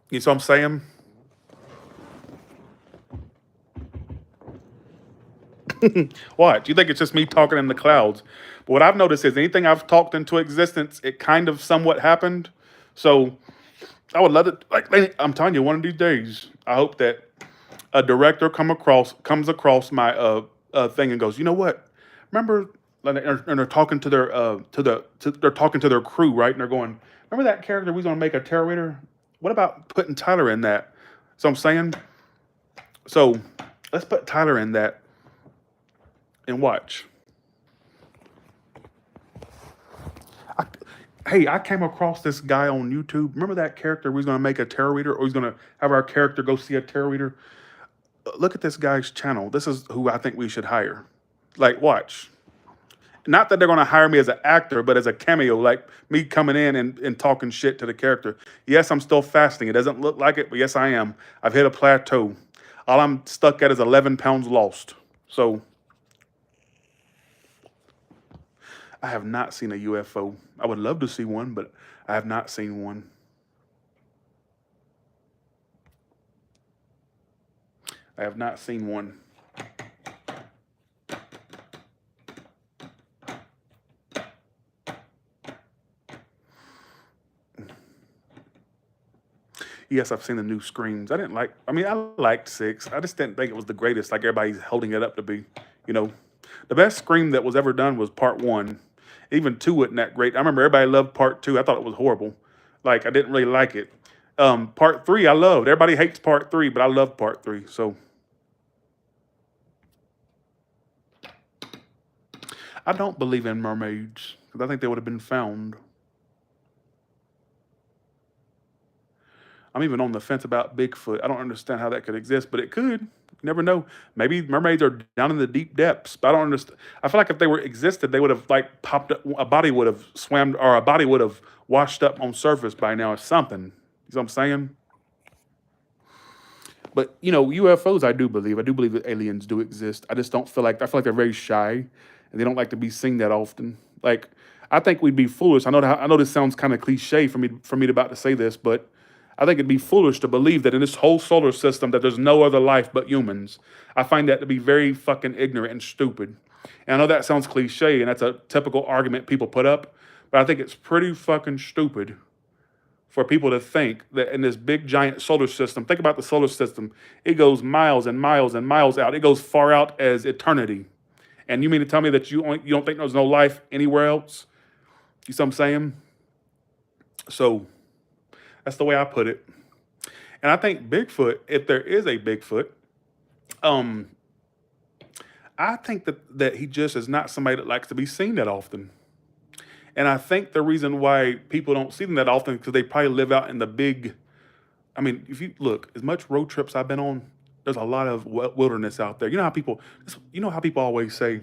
see what I'm saying? What? You think it's just me talking in the clouds? But what I've noticed is anything I've talked into existence, it kind of somewhat happened. So I would love it. Like I'm telling you, one of these days, I hope that a director comes across my thing and goes, you know what? Remember, and they're talking to their they're talking to their crew, right? And they're going, remember that character we was gonna make a tarot reader? What about putting Tyler in that? So I'm saying, so let's put Tyler in that and watch. Hey, I came across this guy on YouTube. Remember that character we was gonna make a tarot reader, or he's gonna have our character go see a tarot reader? Look at this guy's channel. This is who I think we should hire. Like, watch. Not that they're gonna hire me as an actor, but as a cameo, like me coming in and talking shit to the character. Yes, I'm still fasting. It doesn't look like it, but yes, I am. I've hit a plateau. All I'm stuck at is 11 pounds lost. So I have not seen a UFO. I would love to see one, but I have not seen one. I have not seen one. Yes, I've seen the new Screams. I mean, I liked 6. I just didn't think it was the greatest, like everybody's holding it up to be. You know, the best Scream that was ever done was part 1. Even 2 wasn't that great. I remember everybody loved part 2. I thought it was horrible. Like, I didn't really like it. Part 3, I loved. Everybody hates part 3, but I love part 3. So I don't believe in mermaids because I think they would have been found. I'm even on the fence about Bigfoot. I don't understand how that could exist, but it could. You never know. Maybe mermaids are down in the deep depths. But I don't understand. I feel like if they were existed, they would have like popped up. A body would have swam, or a body would have washed up on surface by now, or something. You know what I'm saying? But you know, UFOs, I do believe. I do believe that aliens do exist. I just don't feel like I feel like they're very shy, and they don't like to be seen that often. Like I think we'd be foolish. I know this sounds kind of cliche for me to about to say this, but I think it'd be foolish to believe that in this whole solar system that there's no other life but humans. I find that to be very fucking ignorant and stupid. And I know that sounds cliche, and that's a typical argument people put up, but I think it's pretty fucking stupid for people to think that in this big giant solar system, think about the solar system, it goes miles and miles and miles out. It goes far out as eternity. And you mean to tell me that you don't think there's no life anywhere else? You see what I'm saying? So that's the way I put it. And I think Bigfoot, if there is a Bigfoot, I think that he just is not somebody that likes to be seen that often. And I think the reason why people don't see them that often is because they probably live out in the big. I mean, if you look, as much road trips I've been on, there's a lot of wilderness out there. You know how people always say,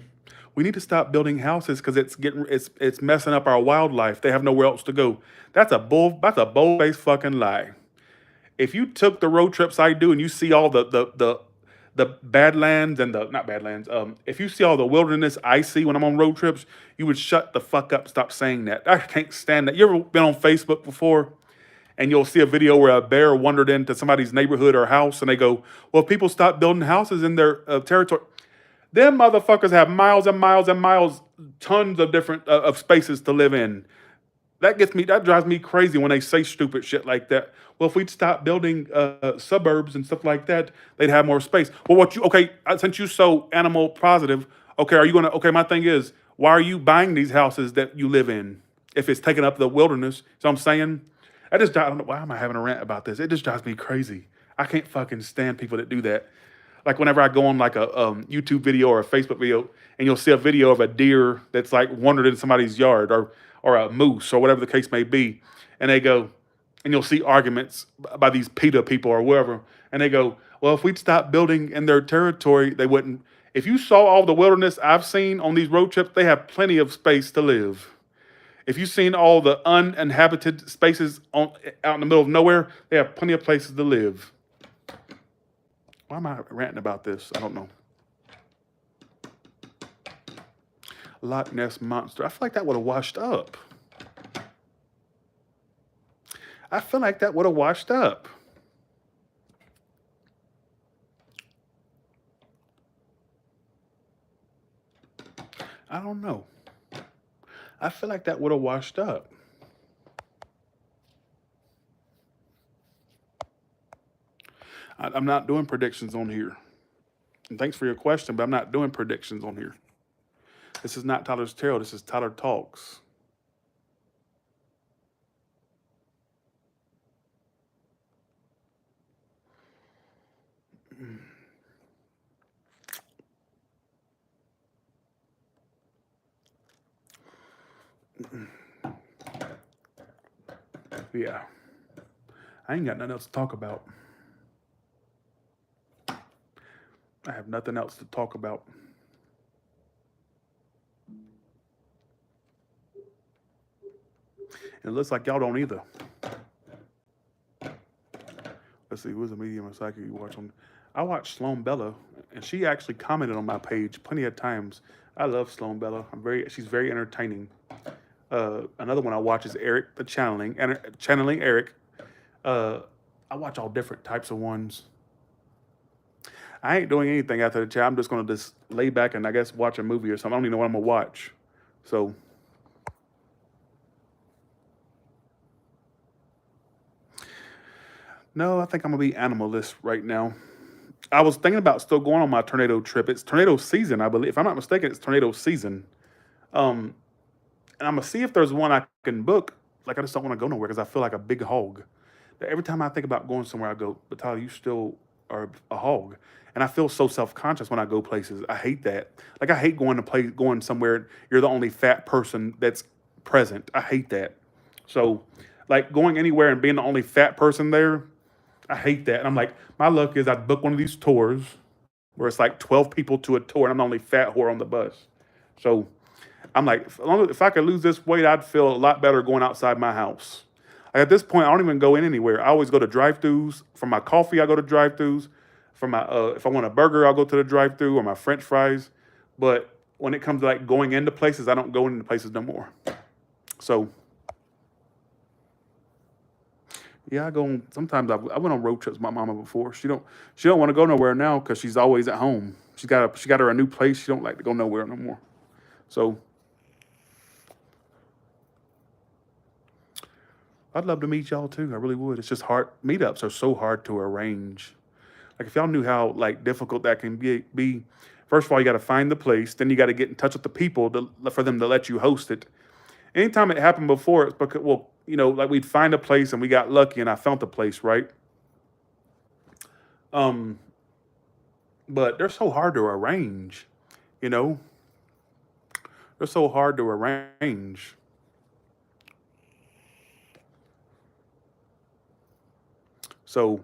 we need to stop building houses because it's messing up our wildlife. They have nowhere else to go. That's a bold-faced fucking lie. If you took the road trips I do and you see all the badlands and the not badlands, if you see all the wilderness I see when I'm on road trips, you would shut the fuck up. Stop saying that. I can't stand that. You ever been on Facebook before? And you'll see a video where a bear wandered into somebody's neighborhood or house, and they go, "Well, if people stop building houses in their territory." Them motherfuckers have miles and miles and miles, tons of different of spaces to live in. That drives me crazy when they say stupid shit like that. Well, if we'd stop building suburbs and stuff like that, they'd have more space. Well, since you're so animal positive, okay, my thing is, why are you buying these houses that you live in if it's taking up the wilderness? So I'm saying, I don't know, why am I having a rant about this? It just drives me crazy. I can't fucking stand people that do that. Like whenever I go on like a YouTube video or a Facebook video, and you'll see a video of a deer that's like wandered in somebody's yard, or a moose or whatever the case may be, and they go, and you'll see arguments by these PETA people or whoever, and they go, well, if we'd stop building in their territory, they wouldn't. If you saw all the wilderness I've seen on these road trips, they have plenty of space to live. If you've seen all the uninhabited spaces out in the middle of nowhere, they have plenty of places to live. Why am I ranting about this? I don't know. Loch Ness Monster. I feel like that would have washed up. I feel like that would have washed up. I don't know. I feel like that would have washed up. I'm not doing predictions on here. And thanks for your question, but I'm not doing predictions on here. This is not Tyler's Tarot. This is Tyler Talks. Yeah. I ain't got nothing else to talk about. I have nothing else to talk about. And it looks like y'all don't either. Let's see, who's a medium or psychic you watch on? I watch Sloan Bella, and she actually commented on my page plenty of times. I love Sloan Bella. She's very entertaining. Another one I watch is Eric the channeling Eric. I watch all different types of ones. I ain't doing anything after the chat. I'm just gonna just lay back and I guess watch a movie or something. I don't even know what I'm gonna watch. So no, I think I'm gonna be animalist right now. I was thinking about still going on my tornado trip. It's tornado season, I believe. If I'm not mistaken, it's tornado season. And I'm gonna see if there's one I can book. Like I just don't want to go nowhere because I feel like a big hog. Every time I think about going somewhere, I go, but Tyler, you still are a hog. And I feel so self-conscious when I go places. I hate that. Like I hate going somewhere. You're the only fat person that's present. I hate that. So, like going anywhere and being the only fat person there, I hate that. And I'm like, my luck is I'd book one of these tours where it's like 12 people to a tour, and I'm the only fat whore on the bus. So I'm like, if I could lose this weight, I'd feel a lot better going outside my house. Like at this point, I don't even go in anywhere. I always go to drive-thrus. For my coffee, I go to drive-thrus. For my if I want a burger, I'll go to the drive-thru or my French fries. But when it comes to like going into places, I don't go into places no more. So yeah, I go. Sometimes I went on road trips with my mama before. She don't want to go nowhere now because she's always at home. She got her a new place. She don't like to go nowhere no more. So I'd love to meet y'all too. I really would. It's just hard. Meetups are so hard to arrange. Like if y'all knew how like difficult that can be. First of all, you got to find the place. Then you got to get in touch with the people for them to let you host it. Anytime it happened before, it's because like we'd find a place and we got lucky and I found the place, right? Um, but they're so hard to arrange. You know, they're so hard to arrange. So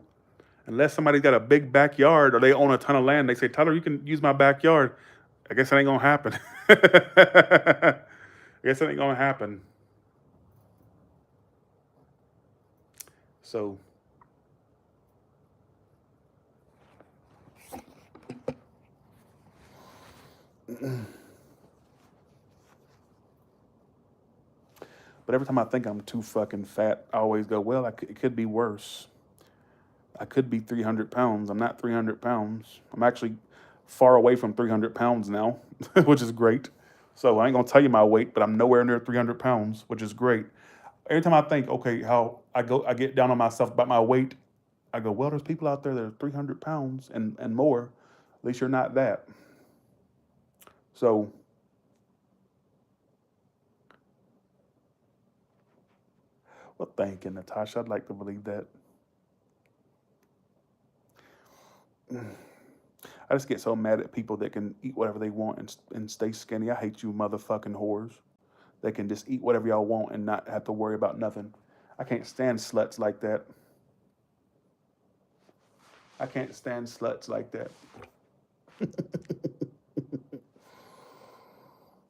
unless somebody's got a big backyard or they own a ton of land, they say, Tyler, you can use my backyard. I guess it ain't gonna happen. I guess it ain't gonna happen. So but every time I think I'm too fucking fat, I always go, well, it could be worse. I could be 300 pounds. I'm not 300 pounds. I'm actually far away from 300 pounds now, which is great. So I ain't gonna tell you my weight, but I'm nowhere near 300 pounds, which is great. Every time I think, okay, how I get down on myself about my weight, I go, well, there's people out there that are 300 pounds and more. At least you're not that. So, well, thank you, Natasha. I'd like to believe that. I just get so mad at people that can eat whatever they want and stay skinny. I hate you motherfucking whores. They can just eat whatever y'all want and not have to worry about nothing. I can't stand sluts like that. I can't stand sluts like that.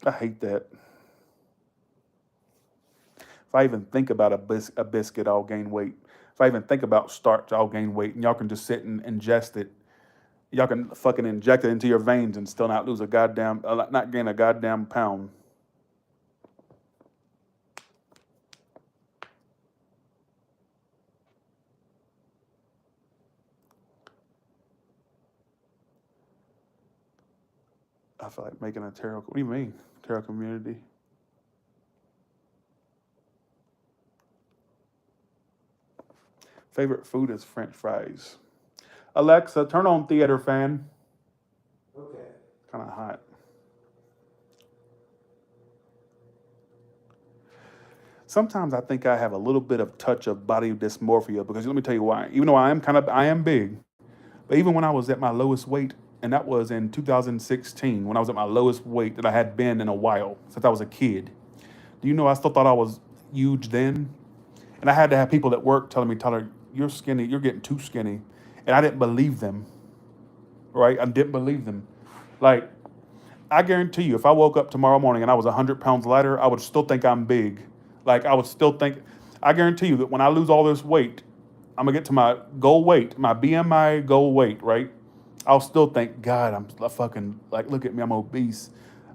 I hate that. If I even think about a biscuit, I'll gain weight. If I even think about starch, I'll gain weight. And y'all can just sit and ingest it. Y'all can fucking inject it into your veins and still not lose a goddamn, not gain a goddamn pound. I feel like making a tarot. What do you mean, tarot community? Favorite food is French fries. Alexa, turn on theater fan. Okay. Kind of hot. Sometimes I think I have a little bit of touch of body dysmorphia because let me tell you why. Even though I am big, but even when I was at my lowest weight, and that was in 2016, when I was at my lowest weight that I had been in a while since I was a kid. Do you know I still thought I was huge then? And I had to have people at work telling me, Tyler, you're skinny, you're getting too skinny. And I didn't believe them, right? I didn't believe them. Like, I guarantee you, if I woke up tomorrow morning and I was 100 pounds lighter, I would still think I'm big. Like, I would still think, I guarantee you that when I lose all this weight, I'm gonna get to my goal weight, my BMI goal weight, right? I'll still think, God, I'm fucking, like, look at me, I'm obese.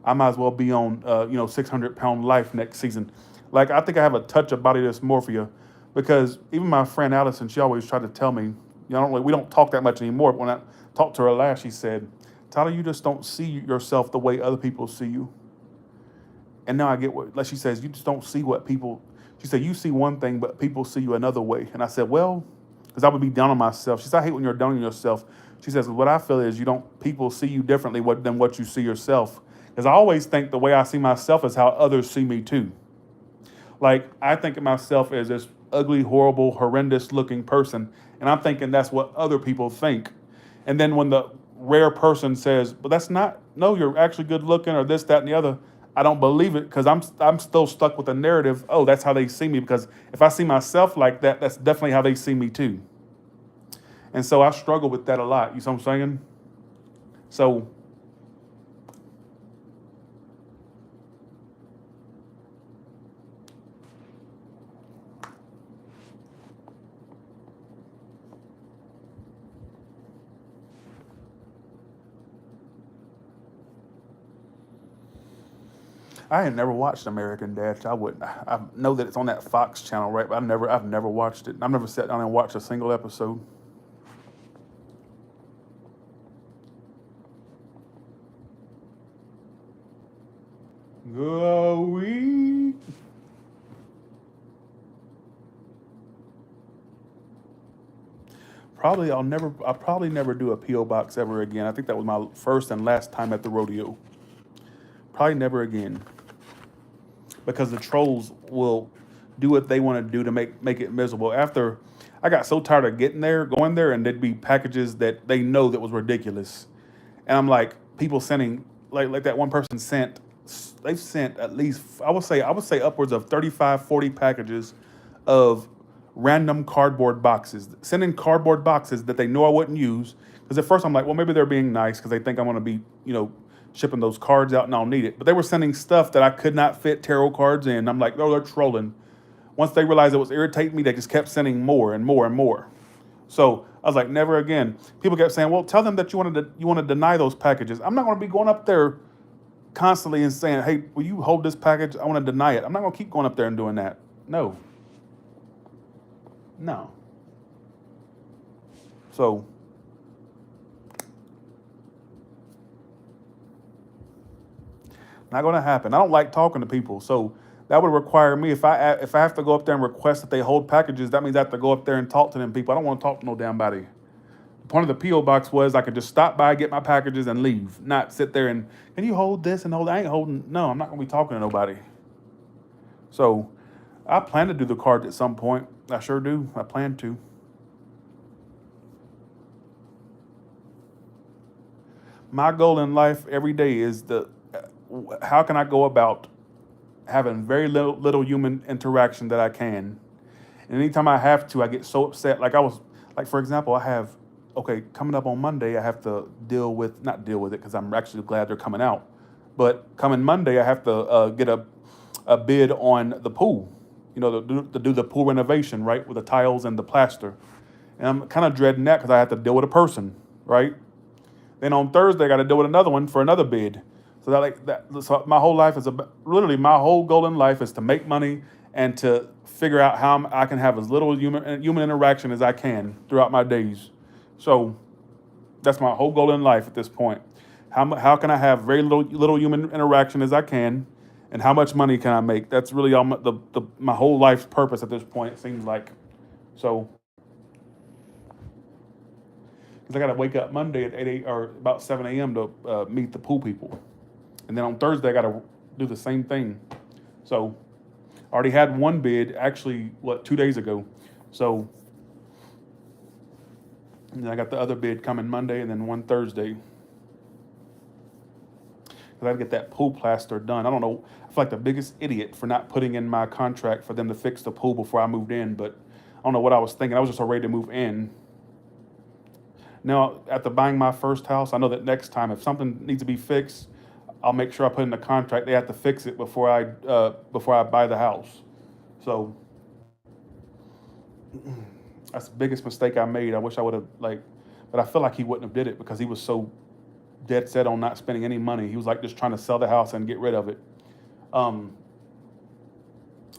I might as well be on, 600-pound life next season. Like, I think I have a touch of body dysmorphia because even my friend Allison, she always tried to tell me, we don't talk that much anymore. But when I talked to her last, she said, Tyler, you just don't see yourself the way other people see you. And now I get what, like she says, you just don't see what people, she said, you see one thing, but people see you another way. And I said, well, because I would be down on myself. She said, I hate when you're down on yourself. She says, what I feel is people see you differently than what you see yourself. Because I always think the way I see myself is how others see me too. Like, I think of myself as this ugly, horrible, horrendous looking person. And I'm thinking that's what other people think. And then when the rare person says, but that's not, no, you're actually good looking or this, that, and the other, I don't believe it because I'm still stuck with the narrative, oh, that's how they see me. Because if I see myself like that, that's definitely how they see me too. And so I struggle with that a lot. You see what I'm saying? So I had never watched American Dad. I wouldn't. I know that it's on that Fox channel, right? But I've never watched it. I've never sat down and watched a single episode. Go eat. I'll probably never do a PO box ever again. I think that was my first and last time at the rodeo. Probably never again. Because the trolls will do what they want to do to make it miserable. After I got so tired of going there, and there'd be packages that they know that was ridiculous, and I'm like, people sending like that one person sent, they've sent at least I would say upwards of 35, 40 packages of random cardboard boxes, sending cardboard boxes that they know I wouldn't use. Because at first I'm like, well, maybe they're being nice because they think I'm going to be, shipping those cards out and I'll need it. But they were sending stuff that I could not fit tarot cards in. I'm like, oh, they're trolling. Once they realized it was irritating me, they just kept sending more and more and more. So I was like, never again. People kept saying, well, tell them that you want to deny those packages. I'm not going to be going up there constantly and saying, hey, will you hold this package? I want to deny it. I'm not going to keep going up there and doing that. No. No. So not going to happen. I don't like talking to people, so that would require me if I have to go up there and request that they hold packages. That means I have to go up there and talk to them people. I don't want to talk to no damn body. The point of the PO box was I could just stop by, get my packages, and leave. Not sit there and can you hold this and hold that? I ain't holding. No, I'm not going to be talking to nobody. So I plan to do the cards at some point. I sure do. I plan to. My goal in life every day is how can I go about having very little human interaction that I can. And anytime I have to, I get so upset. Like for example, coming up on Monday, I have to not deal with it because I'm actually glad they're coming out. But coming Monday, I have to get a bid on the pool, to do the pool renovation, right, with the tiles and the plaster. And I'm kind of dreading that because I have to deal with a person, right? Then on Thursday, I got to deal with another one for another bid. So that like that. So my whole life is about, literally my whole goal in life is to make money and to figure out how I can have as little human interaction as I can throughout my days. So that's my whole goal in life at this point. How can I have very little human interaction as I can, and how much money can I make? That's really all my whole life's purpose at this point. It seems like. So, because I got to wake up Monday at 8 or about 7 a.m. to meet the pool people, and then on Thursday I got to do the same thing. So, I already had one bid actually 2 days ago. So, and then I got the other bid coming Monday, and then one Thursday. Because I got to get that pool plaster done. I don't know. I feel like the biggest idiot for not putting in my contract for them to fix the pool before I moved in. But I don't know what I was thinking. I was just so ready to move in. Now, after buying my first house, I know that next time if something needs to be fixed, I'll make sure I put in the contract they have to fix it before I buy the house. So that's the biggest mistake I made. I wish I would have but I feel like he wouldn't have did it because he was so dead set on not spending any money. He was like just trying to sell the house and get rid of it.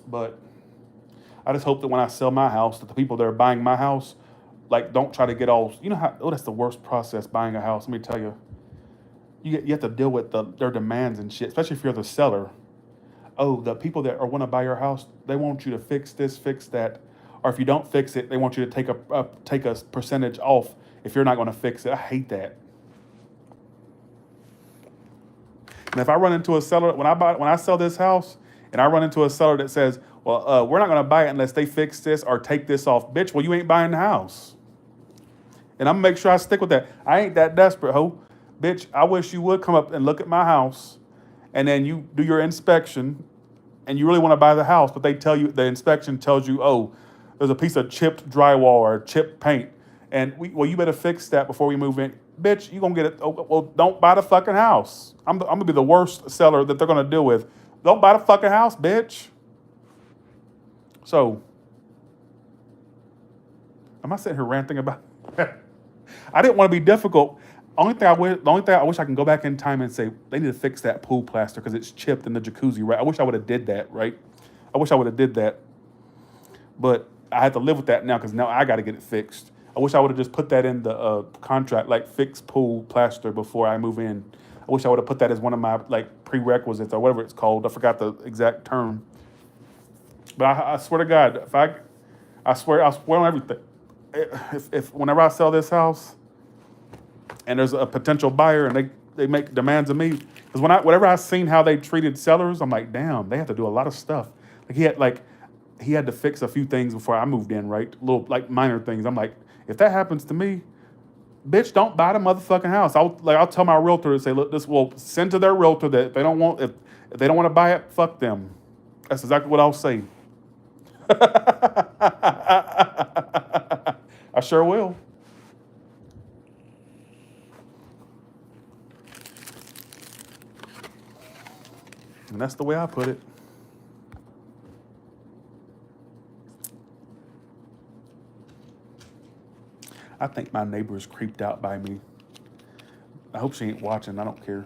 But I just hope that when I sell my house, that the people that are buying my house, don't try to get all, that's the worst process, buying a house. Let me tell you, you have to deal with their demands and shit, especially if you're the seller. Oh, the people that want to buy your house, they want you to fix this, fix that. Or if you don't fix it, they want you to take a percentage off if you're not going to fix it. I hate that. And if I run into a seller when I sell this house, and I run into a seller that says, "Well, we're not going to buy it unless they fix this or take this off," bitch. Well, you ain't buying the house. And I'm gonna make sure I stick with that. I ain't that desperate, ho, bitch. I wish you would come up and look at my house, and then you do your inspection, and you really want to buy the house, but the inspection tells you, oh, there's a piece of chipped drywall or chipped paint, and you better fix that before we move in. Bitch, you gonna get it. Oh, well, don't buy the fucking house. I'm gonna be the worst seller that they're gonna deal with. Don't buy the fucking house, bitch. So, am I sitting here ranting about? I didn't want to be difficult. The only thing I wish I can go back in time and say they need to fix that pool plaster because it's chipped in the jacuzzi. Right? I wish I would have did that. Right? I wish I would have did that. But I had to live with that now because now I got to get it fixed. I wish I would have just put that in the contract, like fix pool plaster before I move in. I wish I would have put that as one of my prerequisites or whatever it's called. I forgot the exact term. But I swear to God, I swear on everything. If whenever I sell this house and there's a potential buyer and they make demands of me, because whenever I seen how they treated sellers, I'm like, damn, they have to do a lot of stuff. He had to fix a few things before I moved in, right? Little minor things. I'm like, if that happens to me, bitch, don't buy the motherfucking house. I'll tell my realtor to say, look, send to their realtor that if they don't want to buy it, fuck them. That's exactly what I'll say. I sure will. And that's the way I put it. I think my neighbor is creeped out by me. I hope she ain't watching. I don't care.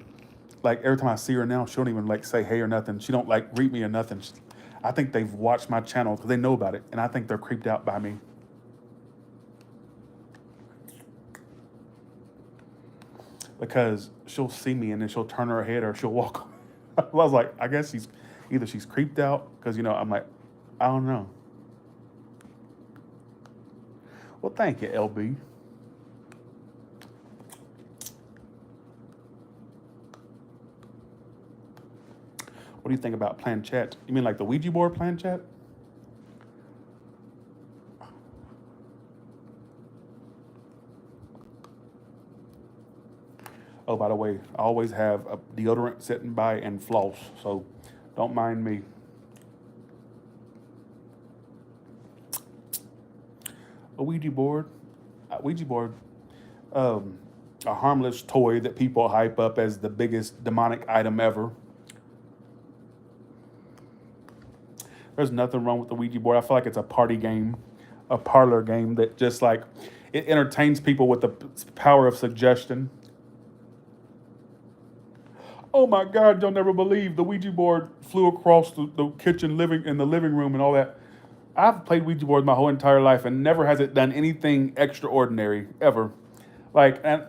Every time I see her now, she don't even say hey or nothing. She don't greet me or nothing. I think they've watched my channel because they know about it, and I think they're creeped out by me. Because she'll see me and then she'll turn her head or she'll walk. I was like, I guess she's creeped out because I'm like, I don't know. Well, thank you, LB. What do you think about planchette? You mean like the Ouija board planchette? Oh, by the way, I always have a deodorant sitting by and floss, so don't mind me. A Ouija board, a harmless toy that people hype up as the biggest demonic item ever. There's nothing wrong with the Ouija board. I feel like it's a party game, a parlor game that just it entertains people with the power of suggestion. Oh my God, you'll never believe the Ouija board flew across the kitchen in the living room and all that. I've played Ouija boards my whole entire life and never has it done anything extraordinary ever. Like and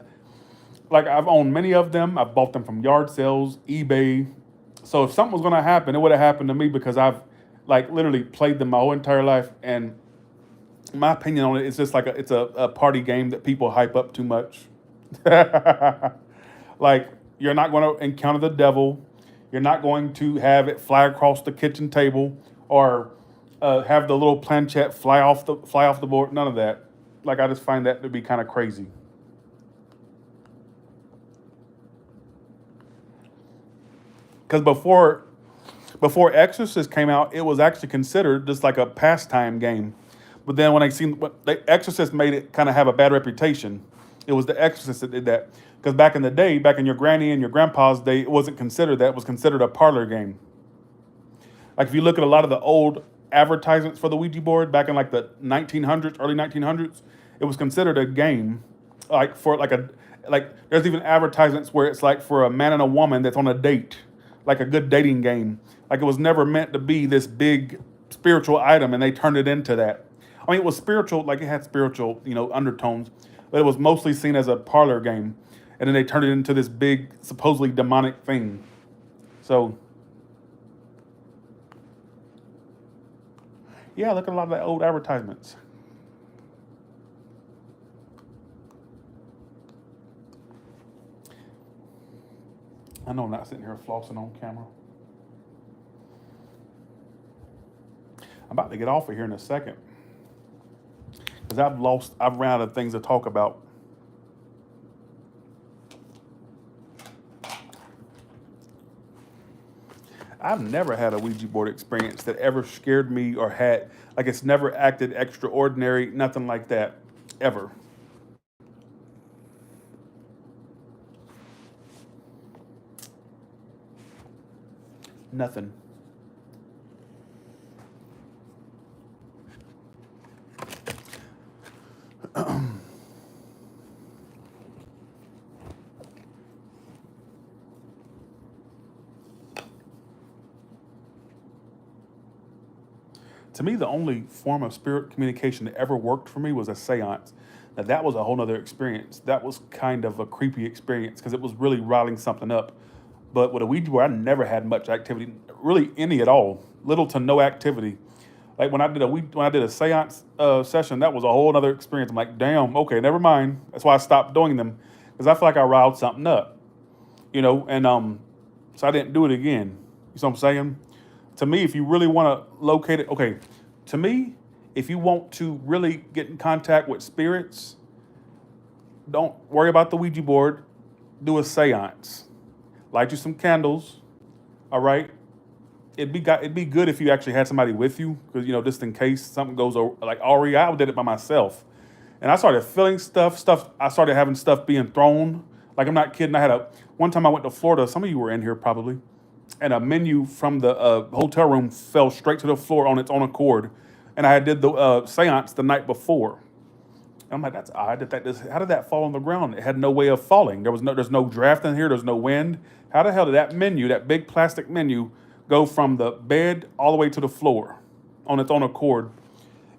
like I've owned many of them. I've bought them from yard sales, eBay. So if something was gonna happen, it would have happened to me because I've like literally played them my whole entire life. And my opinion on it is just like it's a party game that people hype up too much. Like you're not going to encounter the devil. You're not going to have it fly across the kitchen table or have the little planchette fly off the board. None of that. Like I just find that to be kind of crazy. Because before Exorcist came out, it was actually considered just like a pastime game. But then when I seen what the Exorcist made it kind of have a bad reputation, it was the Exorcist that did that. Because back in the day, back in your granny and your grandpa's day, it wasn't considered that. It was considered a parlor game. Like if you look at a lot of the old advertisements for the Ouija board back in like the 1900s, early 1900s, it was considered a game. Like for like there's even advertisements where it's like for a man and a woman that's on a date, like a good dating game. Like it was never meant to be this big spiritual item, and they turned it into that. I mean, it was spiritual, like it had spiritual, undertones, but it was mostly seen as a parlor game, and then they turned it into this big, supposedly demonic thing. So, yeah, look at a lot of the old advertisements. I know I'm not sitting here flossing on camera. I'm about to get off of here in a second because I've run out of things to talk about. I've never had a Ouija board experience that ever scared me or like it's never acted extraordinary, nothing like that, ever. Nothing. To me, the only form of spirit communication that ever worked for me was a seance. Now, that was a whole nother experience. That was kind of a creepy experience because it was really riling something up. But with a Ouija board, I never had much activity, really any at all, little to no activity. Like when I did a seance session, that was a whole other experience. I'm like, damn, okay, never mind. That's why I stopped doing them because I feel like I riled something up, and so I didn't do it again. You know what I'm saying? To me, if you really want to locate it, okay, to me, if you want to really get in contact with spirits, don't worry about the Ouija board. Do a seance. Light you some candles. All right. It'd be good if you actually had somebody with you, because just in case something goes over. Like Ari, I did it by myself, and I started feeling stuff. I started having stuff being thrown. Like I'm not kidding. One time I went to Florida. Some of you were in here probably, and a menu from the hotel room fell straight to the floor on its own accord, and I did the seance the night before. I'm like, that's odd. How did that fall on the ground? It had no way of falling. There's no draft in here. There's no wind. How the hell did that big plastic menu, go from the bed all the way to the floor on its own accord?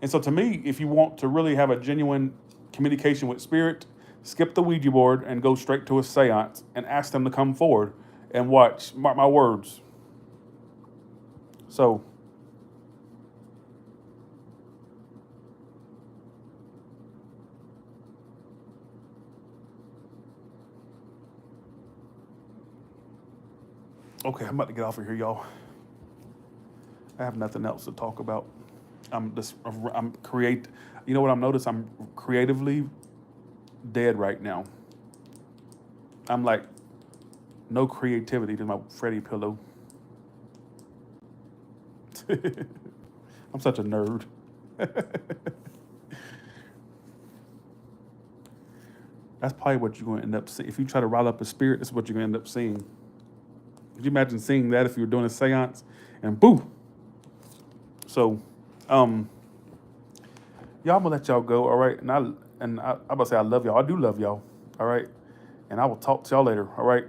And so to me, if you want to really have a genuine communication with spirit, skip the Ouija board and go straight to a seance and ask them to come forward and watch. Mark my words. So, okay, I'm about to get off of here, y'all. I have nothing else to talk about. I'm create. You know what I'm noticing? I'm creatively dead right now. I'm like no creativity to my Freddy pillow. I'm such a nerd. That's probably what you're going to end up seeing. If you try to rile up a spirit, that's what you're going to end up seeing. Could you imagine seeing that if you were doing a seance and boo? So, y'all, I'm gonna let y'all go, all right? I'm about to say I love y'all. I do love y'all, all right? And I will talk to y'all later, all right?